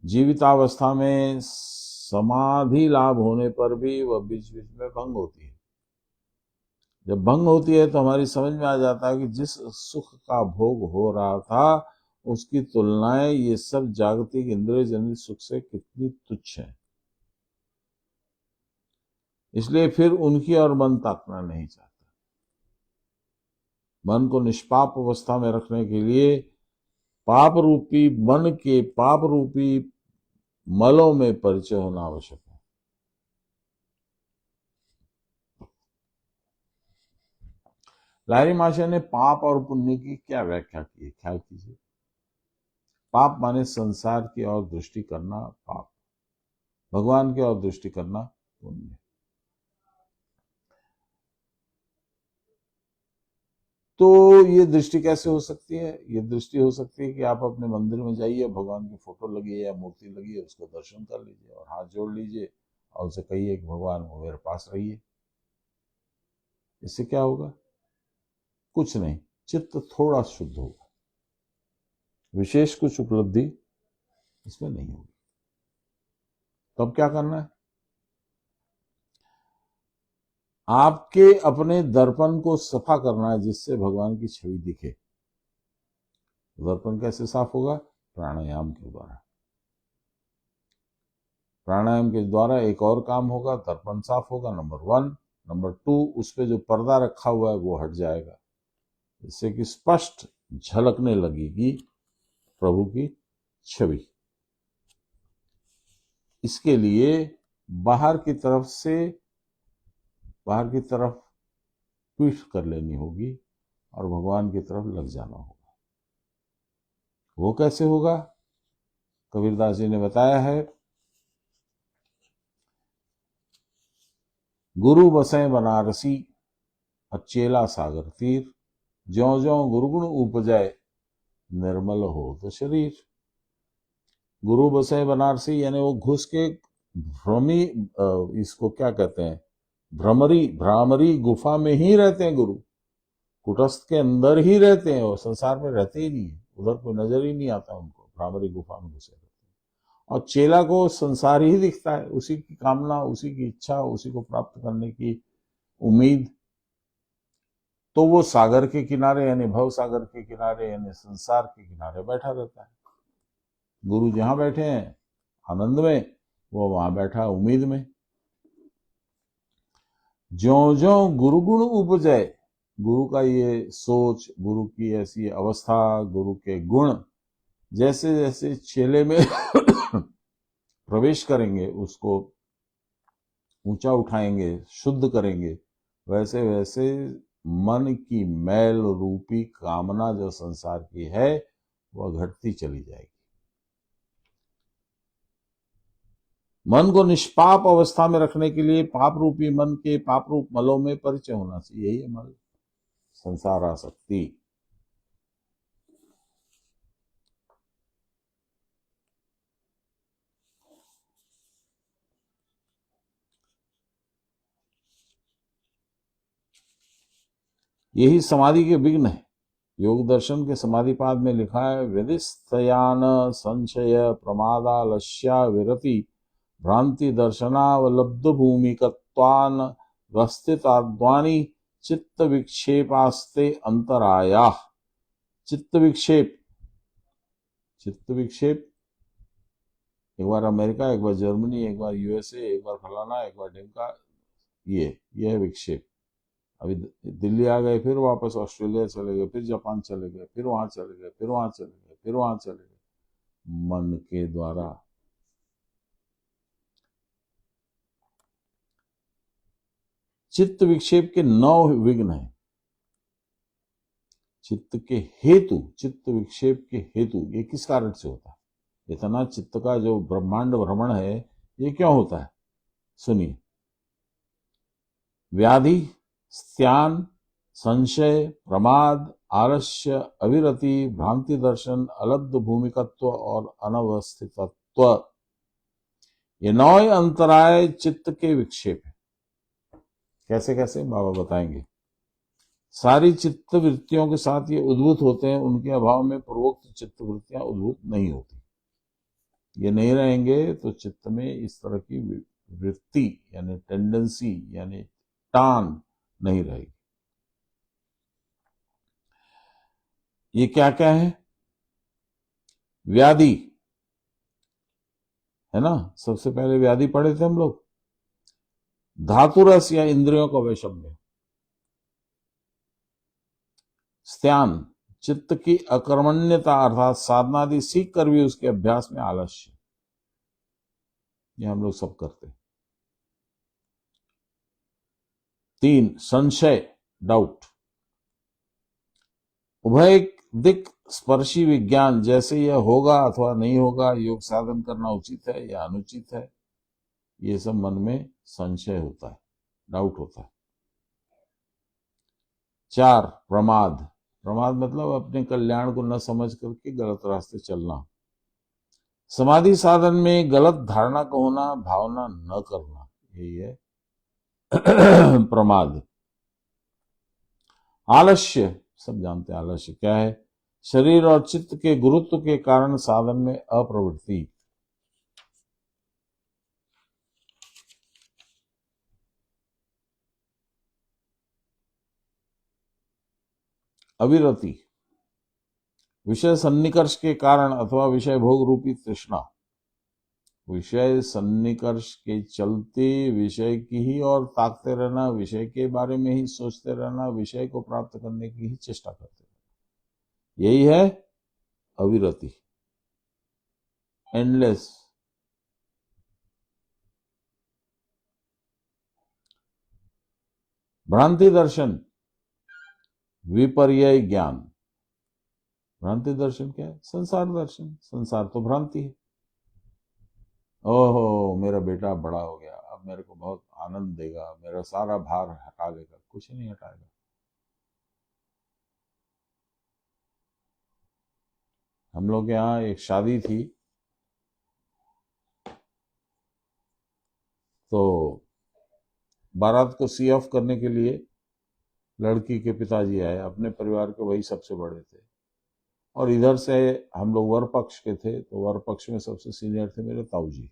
S1: जीवितावस्था में समाधि लाभ होने पर भी वह बीच बीच में भंग होती है। जब भंग होती है तो हमारी समझ में आ जाता है कि जिस सुख का भोग हो रहा था उसकी तुलनाएं ये सब जागतिक इंद्रिय जनित सुख से कितनी तुच्छ है। इसलिए फिर उनकी और मन ताकना नहीं चाहता। मन को निष्पाप अवस्था में रखने के लिए पाप रूपी मन के पाप रूपी मलों में परिचय होना आवश्यक है। लाहिरी महाशय ने पाप और पुण्य की क्या व्याख्या की है, ख्याल कीजिए। पाप माने संसार की ओर दृष्टि करना पाप, भगवान की ओर दृष्टि करना पुण्य। तो ये दृष्टि कैसे हो सकती है? ये दृष्टि हो सकती है कि आप अपने मंदिर में जाइए, भगवान की फोटो लगी है या मूर्ति लगी है, उसको दर्शन कर लीजिए और हाथ जोड़ लीजिए और उसे कहिए कि भगवान वो मेरे पास रहिए। इससे क्या होगा? कुछ नहीं, चित्त थोड़ा शुद्ध होगा, विशेष कुछ उपलब्धि इसमें नहीं होगी। तो अब क्या करना है? आपके अपने दर्पण को सफा करना है जिससे भगवान की छवि दिखे। दर्पण कैसे साफ होगा? प्राणायाम के द्वारा। प्राणायाम के द्वारा एक और काम होगा, दर्पण साफ होगा, नंबर 1। नंबर 2, उस पर जो पर्दा रखा हुआ है वो हट जाएगा, जिससे कि स्पष्ट झलकने लगेगी प्रभु की छवि। इसके लिए बाहर की तरफ से बाहर की तरफ पीठ कर लेनी होगी और भगवान की तरफ लग जाना होगा। वो कैसे होगा? कबीरदास जी ने बताया है, गुरु बसें बनारसी और चेला सागर तीर, ज्यों ज्यों गुरुगुण उपजय निर्मल हो तो शरीर। गुरु बसें बनारसी यानी वो घुस के भ्रमी, इसको क्या कहते हैं, भ्रामरी गुफा में ही रहते हैं गुरु, कुटस्थ के अंदर ही रहते हैं, और संसार में रहते ही नहीं है, उधर कोई नजर ही नहीं आता उनको, भ्रामरी गुफा में घुसे रहते हैं। और चेला को संसार ही दिखता है, उसी की कामना, उसी की इच्छा, उसी को प्राप्त करने की उम्मीद। तो वो सागर के किनारे यानी भव सागर के किनारे यानी संसार के किनारे बैठा रहता है। गुरु जहां बैठे हैं आनंद में, वो वहां बैठा उम्मीद में। ज्यों ज्यों गुरु गुण उपजय, गुरु का ये सोच, गुरु की ऐसी अवस्था, गुरु के गुण जैसे जैसे चेले में प्रवेश करेंगे, उसको ऊंचा उठाएंगे, शुद्ध करेंगे, वैसे वैसे मन की मैल रूपी कामना जो संसार की है वह घटती चली जाएगी। मन को निष्पाप अवस्था में रखने के लिए पाप रूपी मन के पाप रूप मलों में परिचय होना चाहिए। यही है मल, संसार आसक्ति। यही समाधि के विघ्न है। योग दर्शन के समाधिपाद में लिखा है, विधिस्तयान संशय प्रमादालस्या विरति भ्रांति दर्शनावलब्ध भूमिकत्वान वस्थिताद्वानि चित्त विक्षेपास्ते अंतराया। चित्त विक्षेप, चित्त विक्षेप, एक बार अमेरिका, एक बार जर्मनी, एक बार यूएसए, एक बार फलाना, एक बार ढिमका, ये है विक्षेप। अभी दिल्ली आ गए, फिर वापस ऑस्ट्रेलिया चले गए, फिर जापान चले गए, फिर वहां चले गए, फिर वहां चले गए, फिर वहां चले गए, मन के द्वारा। चित्त विक्षेप के 9 विघ्न हैं। चित्त के हेतु, चित्त विक्षेप के हेतु, ये किस कारण से होता है? इतना चित्त का जो ब्रह्मांड भ्रमण है, ये क्यों होता है? सुनिए, व्याधि, स्त्यान, संशय, प्रमाद, आलस्य, अविरति, भ्रांति दर्शन, अलब्ध भूमिकत्व और अनवस्थितत्व, ये 9 अंतराय चित्त के विक्षेप है। कैसे कैसे बाबा बताएंगे। सारी चित्त वृत्तियों के साथ ये उद्भूत होते हैं, उनके अभाव में पूर्वोक्त चित्त वृत्तियां उद्भूत नहीं होती। ये नहीं रहेंगे तो चित्त में इस तरह की वृत्ति यानी टेंडेंसी यानी टान नहीं रहेगी। ये क्या क्या है? व्याधि है ना, सबसे पहले व्याधि पढ़े थे हम लोग, धातुरस या इंद्रियों का वैषम्य। स्त्यान, चित्त की अकर्मण्यता अर्थात साधनादि सीख कर भी उसके अभ्यास में आलस्य, ये हम लोग सब करते हैं। 3 संशय, डाउट। उभय दिक स्पर्शी विज्ञान, जैसे यह होगा अथवा नहीं होगा, योग साधन करना उचित है या अनुचित है, ये सब मन में संशय होता है, डाउट होता है। 4 प्रमाद, प्रमाद मतलब अपने कल्याण को न समझ करके गलत रास्ते चलना। समाधि साधन में गलत धारणा का होना, भावना न करना, यही है प्रमाद। आलस्य, सब जानते हैं आलस्य क्या है, शरीर और चित्त के गुरुत्व के कारण साधन में अप्रवृत्ति। अविरति, विषय सन्निकर्ष के कारण अथवा विषय भोग रूपी तृष्णा। विषय सन्निकर्ष के चलते विषय की ही और ताकते रहना, विषय के बारे में ही सोचते रहना, विषय को प्राप्त करने की ही चेष्टा करते रहना, यही है अविरति, एंडलेस। भ्रांति दर्शन, विपर्यय ज्ञान। भ्रांति दर्शन क्या है? संसार दर्शन। संसार तो भ्रांति है। ओहो, मेरा बेटा बड़ा हो गया, अब मेरे को बहुत आनंद देगा, मेरा सारा भार हटा देगा। कुछ नहीं हटाएगा। हम लोग यहाँ एक शादी थी, तो बारात को सी ऑफ करने के लिए लड़की के पिताजी आए। अपने परिवार के वही सबसे बड़े थे, और इधर से हम लोग वर पक्ष के थे, तो वर पक्ष में सबसे सीनियर थे मेरे ताऊजी।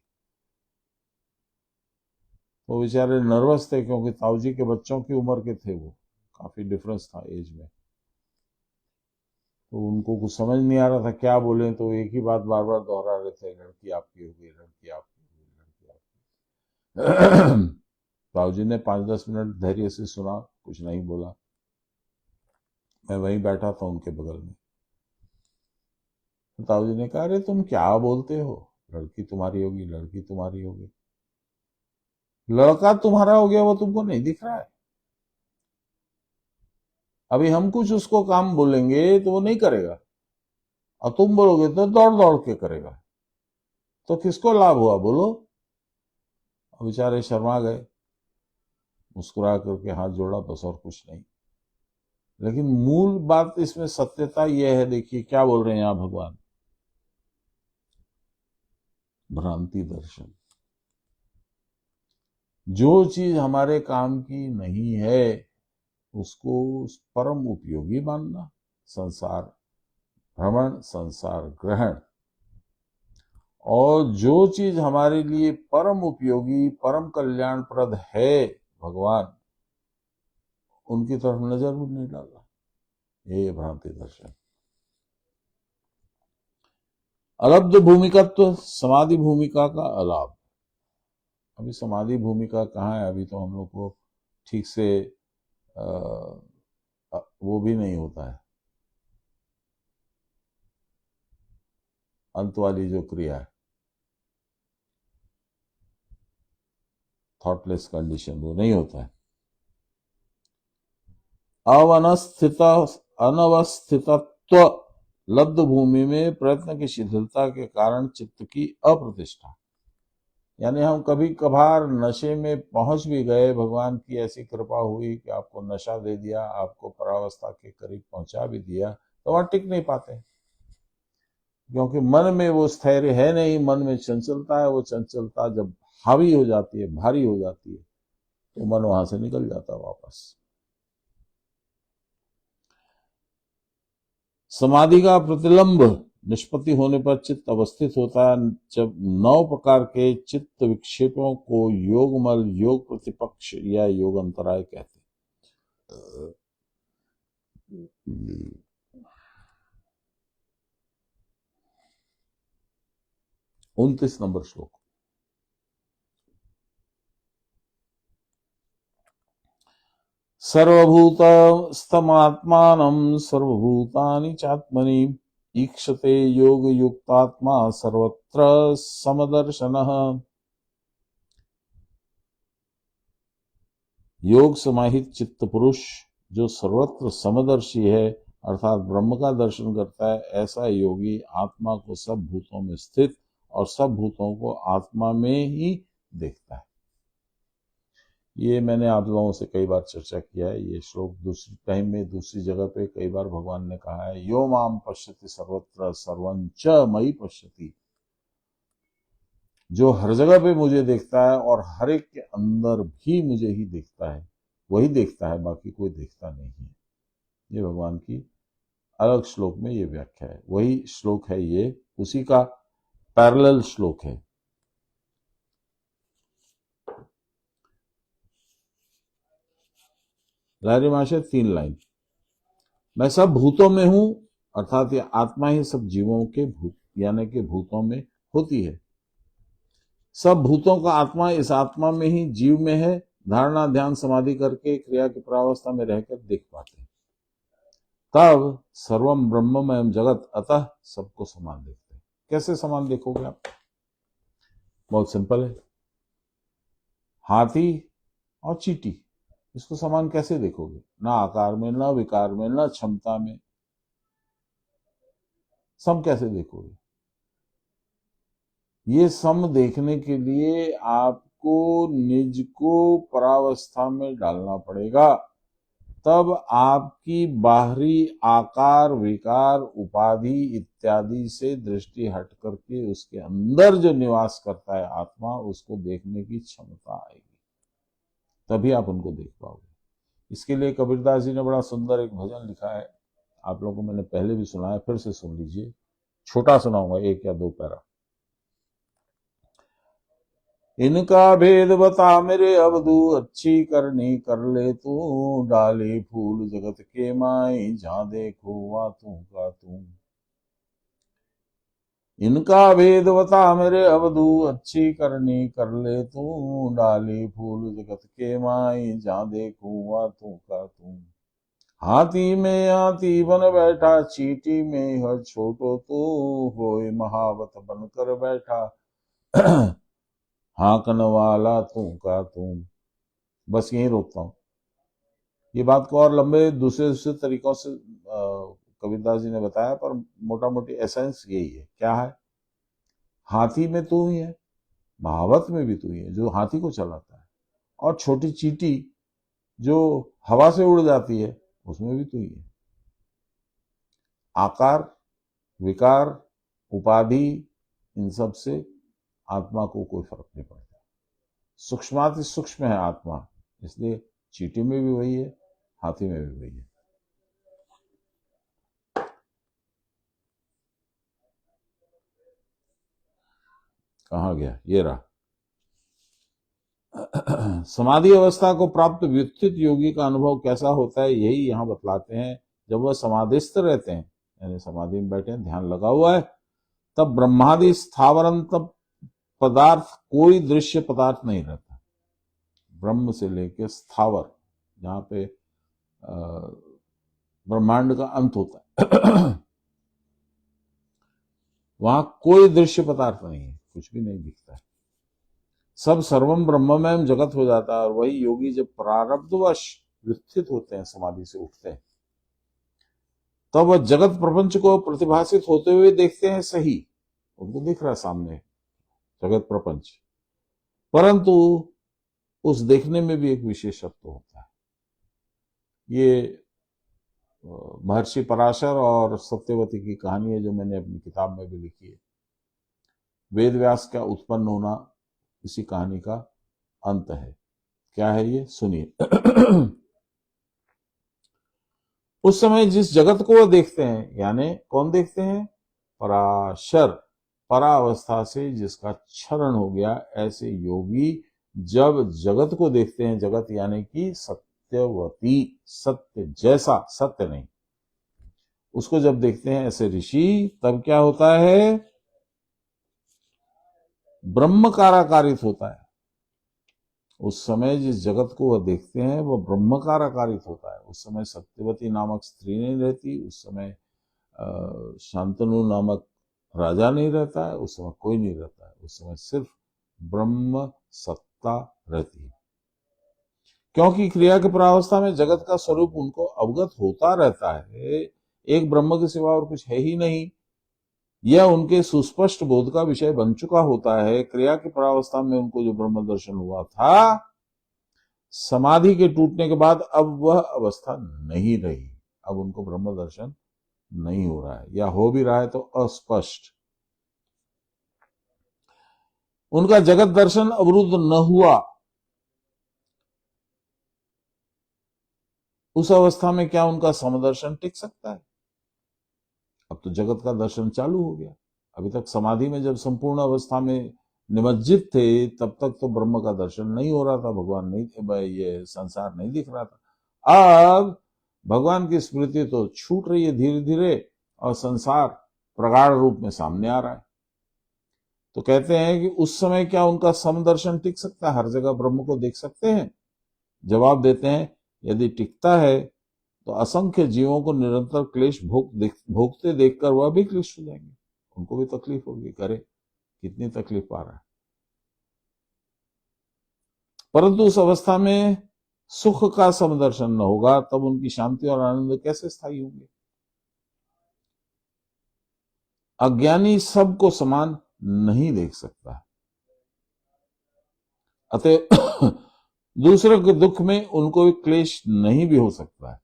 S1: वो बेचारे नर्वस थे, क्योंकि ताऊजी के बच्चों की उम्र के थे, वो काफी डिफरेंस था एज में। तो उनको कुछ समझ नहीं आ रहा था क्या बोले, तो एक ही बात बार बार दोहरा रहे थे, लड़की आपकी होगी, लड़की आपकी होगी, लड़की आपकी। ताऊजी ने 5-10 मिनट धैर्य से सुना, कुछ नहीं बोला। मैं वहीं बैठा था उनके बगल में। ताऊजी ने कहा, अरे तुम क्या बोलते हो, लड़की तुम्हारी होगी, लड़की तुम्हारी होगी। लड़का तुम्हारा हो गया, वो तुमको नहीं दिख रहा है। अभी हम कुछ उसको काम बोलेंगे तो वो नहीं करेगा, और तुम बोलोगे तो दौड़ दौड़ के करेगा। तो किसको लाभ हुआ बोलो? बेचारे शर्मा गए, मुस्कुरा करके हाथ जोड़ा, बस और कुछ नहीं। लेकिन मूल बात इसमें सत्यता यह है, देखिए क्या बोल रहे हैं यहां भगवान, भ्रांति दर्शन। जो चीज हमारे काम की नहीं है उसको परम उपयोगी मानना। संसार भ्रमण, संसार ग्रहण। और जो चीज हमारे लिए परम उपयोगी, परम कल्याणप्रद है, भगवान उनकी तरफ नजर भी नहीं डाला। ये भ्रांति दर्शन। अलब्ध भूमिकत्व, समाधि भूमिका का अलाभ। अभी समाधि भूमिका कहाँ है? अभी तो हम लोग को ठीक से वो भी नहीं होता है, अंत वाली जो क्रिया है, थॉटलेस कंडीशन, वो नहीं होता है। अनवस्थितत्व, लब्ध भूमि में प्रयत्न की शिथिलता के कारण चित्त की अप्रतिष्ठा। यानी हम कभी कभार नशे में पहुंच भी गए, भगवान की ऐसी कृपा हुई कि आपको नशा दे दिया, आपको परावस्था के करीब पहुंचा भी दिया, तो वहां टिक नहीं पाते, क्योंकि मन में वो स्थैर्य है नहीं। मन में चंचलता है, वो चंचलता जब हावी हो जाती है, भारी हो जाती है, तो मन वहां से निकल जाता वापस। समाधि का प्रतिलंब निष्पत्ति होने पर चित्त अवस्थित होता है, जब 9 प्रकार के चित्त विक्षेपों को योगमल, योग प्रतिपक्ष या योग अंतराय कहते हैं। 29 नंबर श्लोक। सर्वभूतस्थमात्मानं सर्वभूतानि चात्मनि ईक्षते योग युक्तात्मा सर्वत्र समदर्शनः। योग समाहित चित्त पुरुष जो सर्वत्र समदर्शी है, अर्थात ब्रह्म का दर्शन करता है, ऐसा योगी आत्मा को सब भूतों में स्थित और सब भूतों को आत्मा में ही देखता है। ये मैंने आप लोगों से कई बार चर्चा किया है। ये श्लोक दूसरी टाइम में, दूसरी जगह पे कई बार भगवान ने कहा है, यो माम पश्यति सर्वत्र सर्वंच मयि पश्यति। जो हर जगह पे मुझे देखता है और हर एक के अंदर भी मुझे ही देखता है, वही देखता है, बाकी कोई देखता नहीं है। ये भगवान की अलग श्लोक में ये व्याख्या है। वही श्लोक है ये, उसी का पैरेलल श्लोक है। लहरी माशय 3 लाइन। मैं सब भूतों में हूं, अर्थात ये आत्मा ही सब जीवों के भूत यानी कि भूतों में होती है। सब भूतों का आत्मा इस आत्मा में ही जीव में है। धारणा ध्यान समाधि करके क्रिया की प्रावस्था में रहकर देख पाते हैं। तब सर्वम ब्रह्ममयम जगत, अतः सबको समान देखते हैं। कैसे समान देखोगे आप? बहुत सिंपल है। हाथी और चींटी इसको समान कैसे देखोगे? ना आकार में, ना विकार में, ना क्षमता में, सम कैसे देखोगे? ये सम देखने के लिए आपको निज को परावस्था में डालना पड़ेगा, तब आपकी बाहरी आकार विकार उपाधि इत्यादि से दृष्टि हट करके उसके अंदर जो निवास करता है आत्मा, उसको देखने की क्षमता आएगी, तभी आप उनको देख पाओगे। इसके लिए कबीरदास जी ने बड़ा सुंदर एक भजन लिखा है, आप लोगों को मैंने पहले भी सुना है, फिर से सुन लीजिए, छोटा सुनाऊंगा, 1 या 2 पैरा। इनका भेद बता मेरे अवधू, अच्छी करनी कर ले तू, डाले फूल जगत के माई, जहां देखो वहां तू का तू। इनका भेद बता मेरे अवधू, अच्छी करनी कर ले तू, डाले फूल जगत के माई, जहां देखो वहां तू का तू। हाथी में हाथी बन बैठा, चीटी में हर छोटो तू, होए महावत बनकर बैठा, हाँकन वाला तू का तू। बस यही रोकता हूं। ये बात को और लंबे दूसरे दूसरे तरीकों से कबीरदास जी ने बताया, पर मोटा मोटी एसेंस यही है। क्या है? हाथी में तू ही है, महावत में भी तू ही है जो हाथी को चलाता है, और छोटी चींटी जो हवा से उड़ जाती है उसमें भी तू ही है। आकार विकार उपाधि इन सब से आत्मा को कोई फर्क नहीं पड़ता। सूक्ष्माति सूक्ष्म है आत्मा, इसलिए चींटी में भी वही है, हाथी में भी वही है। कहाँ गया? ये रहा। समाधि अवस्था को प्राप्त व्युत्थित योगी का अनुभव कैसा होता है, यही यहां बतलाते हैं। जब वह समाधिस्थ रहते हैं, यानी समाधि में बैठे हैं, ध्यान लगा हुआ है, तब ब्रह्मादि स्थावरंत पदार्थ, कोई दृश्य पदार्थ नहीं रहता। ब्रह्म से लेके स्थावर, जहां पे ब्रह्मांड का अंत होता है, वहां कोई दृश्य पदार्थ नहीं है, कुछ भी नहीं दिखता है, सब सर्वम ब्रह्ममय जगत हो जाता है। और वही योगी जब प्रारब्धवश व्युत्थित होते हैं, समाधि से उठते हैं, तब वह जगत प्रपंच को प्रतिभाषित होते हुए देखते हैं। सही, उनको दिख रहा है सामने जगत प्रपंच, परंतु उस देखने में भी एक विशेषत्व होता है। ये महर्षि पराशर और सत्यवती की कहानी है, जो मैंने अपनी किताब में भी लिखी है। वेद व्यास का उत्पन्न होना इसी कहानी का अंत है। क्या है ये? सुनिए। उस समय जिस जगत को वह देखते हैं, यानी कौन देखते हैं? पराशर, परावस्था से जिसका क्षरण हो गया, ऐसे योगी जब जगत को देखते हैं, जगत यानी कि सत्यवती, सत्य जैसा, सत्य नहीं, उसको जब देखते हैं ऐसे ऋषि, तब क्या होता है? ब्रह्म काराकारित होता है। उस समय जिस जगत को वह देखते हैं वह ब्रह्मकार आकारित होता है। उस समय सत्यवती नामक स्त्री नहीं रहती, उस समय शांतनु नामक राजा नहीं रहता है, उस समय कोई नहीं रहता है, उस समय सिर्फ ब्रह्म सत्ता रहती है। क्योंकि क्रिया के परावस्था में जगत का स्वरूप उनको अवगत होता रहता है, एक ब्रह्म के सिवा और कुछ है ही नहीं, यह उनके सुस्पष्ट बोध का विषय बन चुका होता है। क्रिया की परावस्था में उनको जो ब्रह्म दर्शन हुआ था, समाधि के टूटने के बाद अब वह अवस्था नहीं रही, अब उनको ब्रह्म दर्शन नहीं हो रहा है, या हो भी रहा है तो अस्पष्ट। उनका जगत दर्शन अवरुद्ध न हुआ। उस अवस्था में क्या उनका समदर्शन टिक सकता है? अब तो जगत का दर्शन चालू हो गया। अभी तक समाधि में जब संपूर्ण अवस्था में निमज्जित थे, तब तक तो ब्रह्म का दर्शन नहीं हो रहा था, भगवान नहीं, ये संसार नहीं दिख रहा था। अब भगवान की स्मृति तो छूट रही है धीरे धीरे, और संसार प्रगाढ़ रूप में सामने आ रहा है। तो कहते हैं कि उस समय क्या उनका समदर्शन टिक सकता है? हर जगह ब्रह्म को देख सकते हैं? जवाब देते हैं, यदि टिकता है तो असंख्य जीवों को निरंतर क्लेश भोगते देखकर वह भी क्लिष्ट हो जाएंगे, उनको भी तकलीफ होगी, करे कितनी तकलीफ पा रहा है। परंतु उस अवस्था में सुख का समदर्शन न होगा तब उनकी शांति और आनंद कैसे स्थायी होंगे। अज्ञानी सबको समान नहीं देख सकता, अतः दूसरों के दुख में उनको भी क्लेश नहीं भी हो सकता है।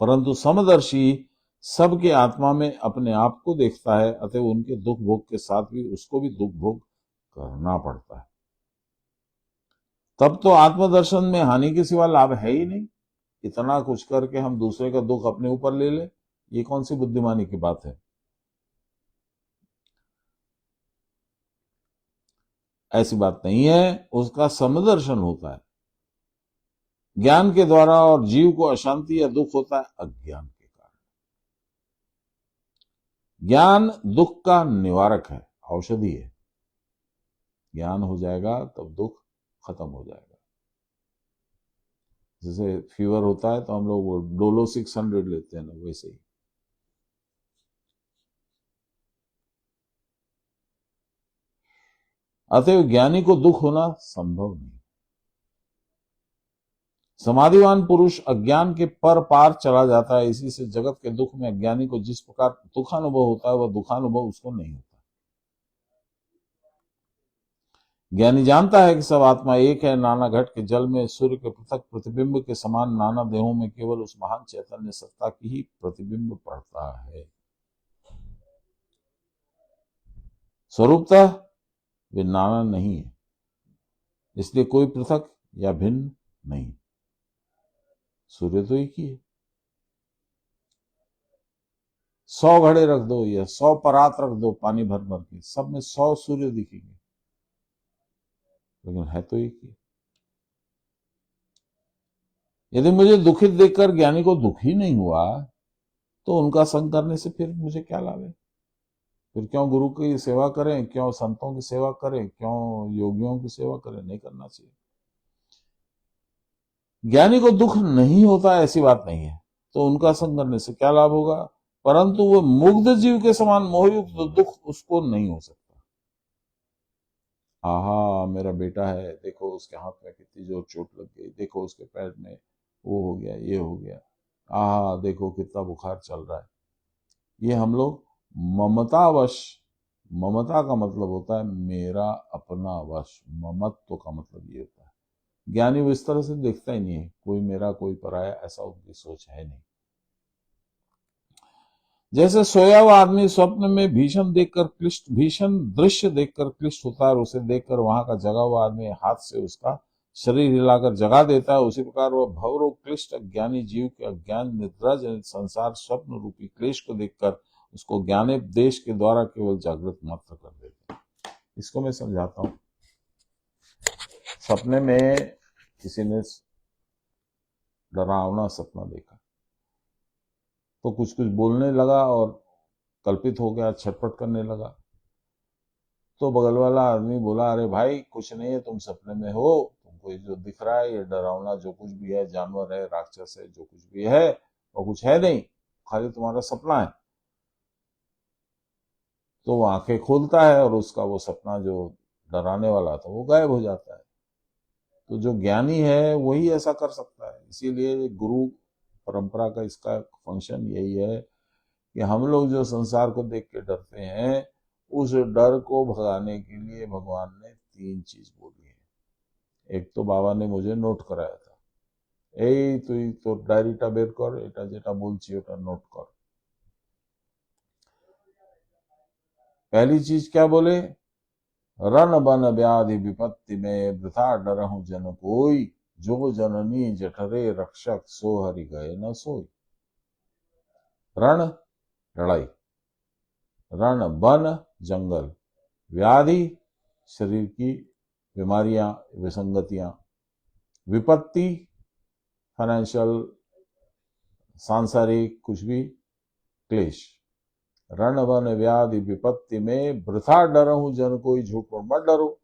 S1: परंतु समदर्शी सबके आत्मा में अपने आप को देखता है, अतः उनके दुख भोग के साथ भी उसको भी दुख भोग करना पड़ता है। तब तो आत्मदर्शन में हानि के सिवा लाभ है ही नहीं। इतना कुछ करके हम दूसरे का दुख अपने ऊपर ले ले, ये कौन सी बुद्धिमानी की बात है। ऐसी बात नहीं है, उसका समदर्शन होता है ज्ञान के द्वारा, और जीव को अशांति या दुख होता है अज्ञान के कारण। ज्ञान दुख का निवारक है, औषधि है। ज्ञान हो जाएगा तब दुख खत्म हो जाएगा। जैसे फीवर होता है तो हम लोग वो डोलो 600 लेते हैं ना, वैसे ही। अतएव ज्ञानी को दुख होना संभव नहीं। समाधिवान पुरुष अज्ञान के पर पार चला जाता है, इसी से जगत के दुख में अज्ञानी को जिस प्रकार दुखानुभव होता है वह दुखानुभव उसको नहीं होता। ज्ञानी जानता है कि सब आत्मा एक है, नाना घट के जल में सूर्य के पृथक प्रतिबिंब के समान नाना देहों में केवल उस महान चैतन्य सत्ता की ही प्रतिबिंब पड़ता है। स्वरूपतः वे नाना नहीं है, इसलिए कोई पृथक या भिन्न नहीं। सूर्य तो एक ही है। 100 घड़े रख दो या 100 परात रख दो पानी भर भर के, सब में 100 सूर्य दिखेंगे, लेकिन है तो एक ही। यदि मुझे दुखित देखकर ज्ञानी को दुख ही नहीं हुआ तो उनका संग करने से फिर मुझे क्या लाभ है। फिर क्यों गुरु की सेवा करें, क्यों संतों की सेवा करें, क्यों योगियों की सेवा करें, नहीं करना चाहिए। ज्ञानी को दुख नहीं होता ऐसी बात नहीं है, तो उनका संग करने से क्या लाभ होगा। परंतु वो मुग्ध जीव के समान मोहयुक्त दुख उसको नहीं हो सकता। आहा मेरा बेटा है, देखो उसके हाथ में कितनी जोर चोट लग गई, देखो उसके पैर में वो हो गया, ये हो गया, आहा देखो कितना बुखार चल रहा है। ये हम लोग ममतावश, ममता का मतलब होता है मेरा अपना वश, ममत्व का मतलब ये होता है। ज्ञानी वो इस तरह से देखता ही नहीं है, कोई मेरा कोई पराया, ऐसा उनकी सोच है नहीं। जैसे सोया हुआ आदमी स्वप्न में भीषण दृश्य देखकर क्लिष्ट होता है और उसे देखकर वहां का जगा हुआ आदमी हाथ से उसका शरीर हिलाकर जगा देता है, उसी प्रकार वह भवरोग क्लिष्ट अज्ञानी जीव के अज्ञान निद्रा जनित संसार स्वप्न रूपी क्लेश को देखकर उसको ज्ञानोपदेश के द्वारा केवल जागृत मात्र कर देते हैं। इसको मैं समझाता हूं। सपने में किसी ने डरावना सपना देखा तो कुछ कुछ बोलने लगा और कल्पित हो गया, छटपट करने लगा। तो बगल वाला आदमी बोला, अरे भाई कुछ नहीं है, तुम सपने में हो, तुमको ये जो दिख रहा है ये डरावना जो कुछ भी है, जानवर है, राक्षस है, जो कुछ भी है वो कुछ है नहीं, खाली तुम्हारा सपना है। तो वो आंखें खोलता है और उसका वो सपना जो डराने वाला था वो गायब हो जाता है। तो जो ज्ञानी है वही ऐसा कर सकता है। इसीलिए गुरु परंपरा का इसका फंक्शन यही है कि हम लोग जो संसार को देख के डरते हैं, उस डर को भगाने के लिए भगवान ने 3 चीज बोली है। एक तो बाबा ने मुझे नोट कराया था, ए तो डायरीटा बेर कर, एटा जेटा बोलছি ওটা नोट कर। पहली चीज क्या बोले, रण बन व्याधि विपत्ति में वृथा डरहु जन कोई, जो जननी जठरे रक्षक सो हरि गए न सोई। रण लड़ाई, रण वन जंगल, व्याधि शरीर की बीमारियां विसंगतियां, विपत्ति फाइनेंशियल सांसारिक कुछ भी क्लेश। रण वन व्याधि विपत्ति में वृथा डरहु जन कोई, झूठ पर मत डरो।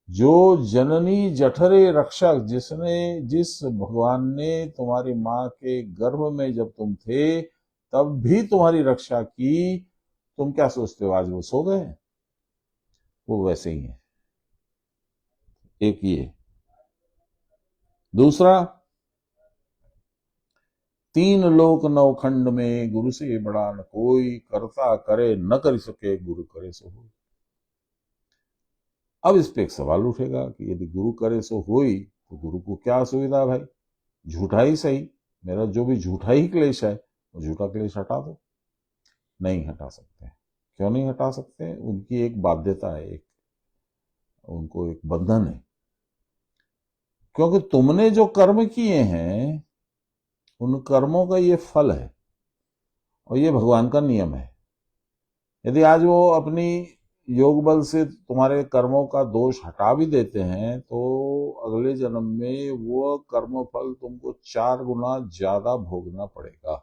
S1: जो जननी जठरे रक्षक, जिस भगवान ने तुम्हारी मां के गर्भ में जब तुम थे तब भी तुम्हारी रक्षा की, तुम क्या सोचते हो आज वो सो गए? वो वैसे ही है। एक ये दूसरा, तीन लोक नवखंड में गुरु से बड़ा न कोई, करता करे न कर सके गुरु करे सो होई। अब इस पे एक सवाल उठेगा कि यदि गुरु करे सो होई तो गुरु को क्या असुविधा भाई, झूठा ही सही, मेरा जो भी झूठा ही क्लेश है वो झूठा क्लेश हटा दो। नहीं हटा सकते। क्यों नहीं हटा सकते? उनकी एक बाध्यता है, एक उनको एक बंधन है, क्योंकि तुमने जो कर्म किए हैं उन कर्मों का ये फल है और ये भगवान का नियम है। यदि आज वो अपनी योग बल से तुम्हारे कर्मों का दोष हटा भी देते हैं तो अगले जन्म में वो कर्म फल तुमको 4 गुना ज्यादा भोगना पड़ेगा।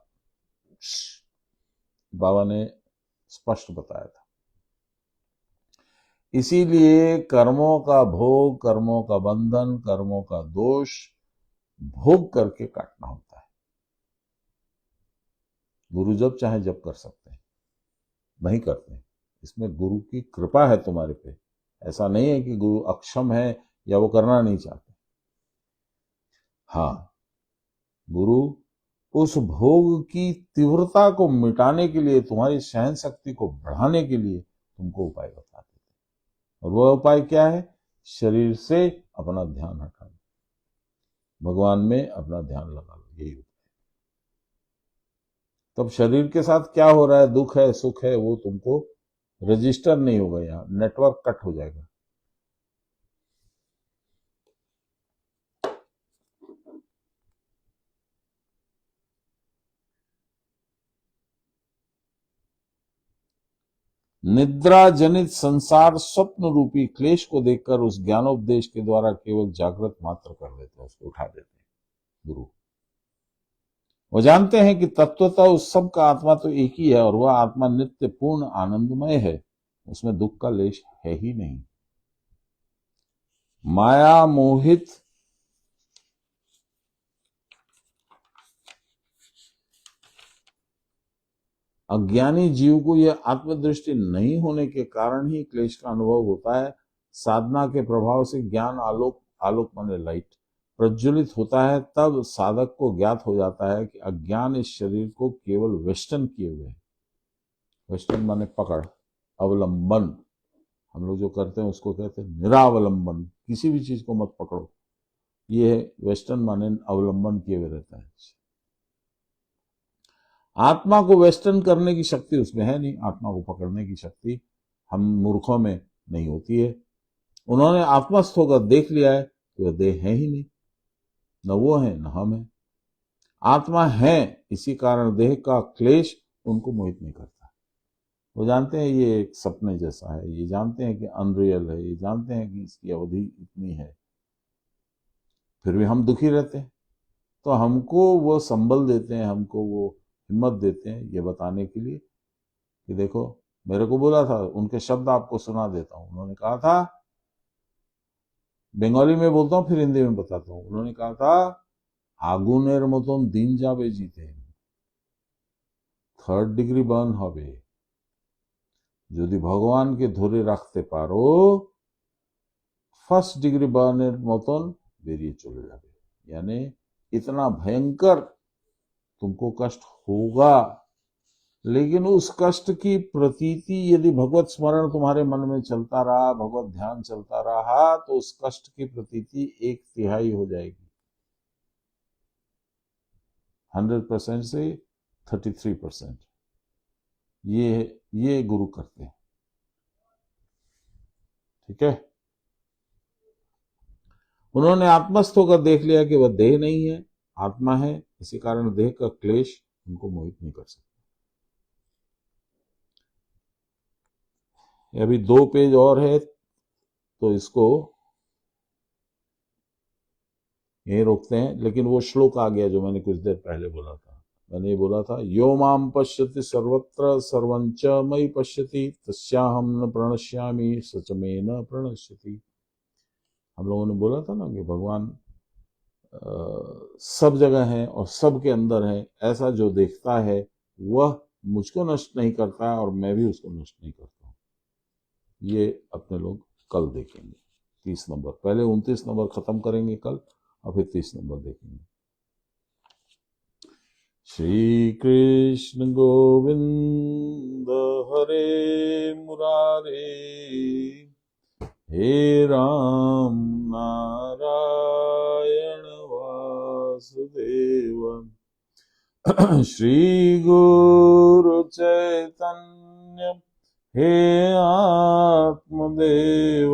S1: बाबा ने स्पष्ट बताया था। इसीलिए कर्मों का भोग, कर्मों का बंधन, कर्मों का दोष भोग करके काटना होता है। गुरु जब चाहे जब कर सकते हैं, नहीं करते। इसमें गुरु की कृपा है तुम्हारे पे, ऐसा नहीं है कि गुरु अक्षम है या वो करना नहीं चाहते। हाँ, गुरु उस भोग की तीव्रता को मिटाने के लिए, तुम्हारी सहन शक्ति को बढ़ाने के लिए तुमको उपाय बता देते हैं। और वह उपाय क्या है? शरीर से अपना ध्यान हटा लो, भगवान में अपना ध्यान लगा लो, यही उपाय। तब शरीर के साथ क्या हो रहा है, दुख है सुख है, वो तुमको रजिस्टर नहीं होगा, यहाँ नेटवर्क कट हो जाएगा। निद्रा जनित संसार स्वप्न रूपी क्लेश को देखकर उस ज्ञानोपदेश के द्वारा केवल जागृत मात्र कर देते हैं, उसको उठा देते हैं गुरु। वो जानते हैं कि तत्वतः उस सब का आत्मा तो एक ही है और वह आत्मा नित्य पूर्ण आनंदमय है, उसमें दुख का लेश है ही नहीं। माया मोहित अज्ञानी जीव को यह आत्मदृष्टि नहीं होने के कारण ही क्लेश का अनुभव होता है। साधना के प्रभाव से ज्ञान आलोक, आलोक माने लाइट, प्रज्वलित होता है, तब साधक को ज्ञात हो जाता है कि अज्ञान इस शरीर को केवल वेस्टर्न किए हुए है। वेस्टर्न माने पकड़, अवलंबन। हम लोग जो करते हैं उसको कहते हैं निरावलंबन, किसी भी चीज को मत पकड़ो, ये है वेस्टर्न माने अवलंबन किए हुए रहता है। आत्मा को वेस्टर्न करने की शक्ति उसमें है नहीं, आत्मा को पकड़ने की शक्ति हम मूर्खों में नहीं होती है। उन्होंने आत्मस्थ होकर देख लिया है कि वह देह है ही नहीं, न वो है न हम है। आत्मा है, इसी कारण देह का क्लेश उनको मोहित नहीं करता। वो जानते हैं ये एक सपने जैसा है, ये जानते हैं कि अनरियल है, ये जानते हैं कि इसकी अवधि इतनी है, फिर भी हम दुखी रहते हैं। तो हमको वो संबल देते हैं, हमको वो हिम्मत देते हैं ये बताने के लिए कि देखो, मेरे को बोला था, उनके शब्द आपको सुना देता हूं। उन्होंने कहा था, बंगाली में बोलता हूं फिर हिंदी में बताता हूं। उन्होंने कहा था, आगुनेर मतन दिन जाबे जीते, 3rd ডিগ্রি বার্ন হবে, যদি ভগবানকে ধরে রাখতে পারো 1st ডিগ্রি বার্নের মতन বেরিয়ে चले যাবে। यानी इतना भयंकर तुमको कष्ट होगा, लेकिन उस कष्ट की प्रतीति यदि भगवत स्मरण तुम्हारे मन में चलता रहा, भगवत ध्यान चलता रहा, तो उस कष्ट की प्रतीति 1/3 हो जाएगी, 100% से 33%। ये गुरु करते हैं, ठीक है। उन्होंने आत्मस्थ होकर देख लिया कि वह देह नहीं है, आत्मा है, इसी कारण देह का क्लेश उनको मोहित नहीं कर सकता। अभी 2 पेज और है तो इसको यहीं रोकते हैं। लेकिन वो श्लोक आ गया जो मैंने कुछ देर पहले बोला था। मैंने ये बोला था, यो माम पश्यति सर्वत्र सर्वंच मयि पश्यति तस्याहम न प्रणश्यामि सच में न प्रणश्यति। हम लोगों ने बोला था ना कि भगवान सब जगह है और सब के अंदर है। ऐसा जो देखता है वह मुझको नष्ट नहीं करता और मैं भी उसको नष्ट नहीं करता हूं। ये अपने लोग कल देखेंगे 30 नंबर। पहले 29 नंबर खत्म करेंगे कल, और फिर 30 नंबर देखेंगे। श्री कृष्ण गोविंद हरे मुरारे, हे राम नारायण वासुदेव, श्री गुरु चैतन्य हे आत्मदेव,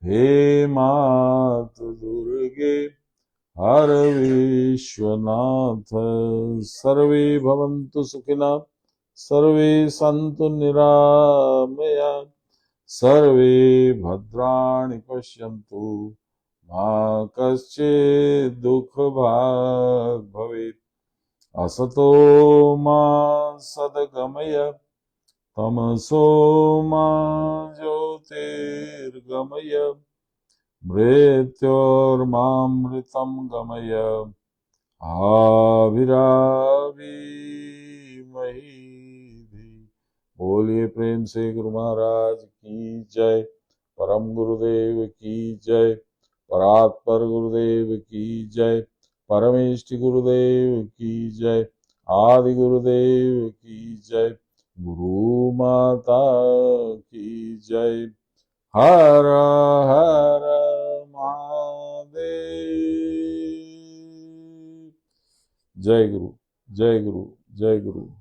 S1: हे मातु दुर्गे हर विश्वनाथ, सर्वे भवन्तु सुखिनः, सर्वे सन्तु निरामया, सर्वे भद्राणि पश्यन्तु, मा कश्चित् दुःखभाग् भवेत्। असतो मा सद्गमय, तमसो मा ज्योतिर्गमय, मृत्योर्मामृतं गमय, आविराविमहि। बोलिए प्रेम से गुरु महाराज की जय, परम गुरुदेव की जय, परात्पर गुरुदेव की जय, परमेष्टि गुरुदेव की जय, आदि गुरुदेव की जय, गुरु माता की जय। हर हर महादेव। जय गुरु, जय गुरु, जय गुरु।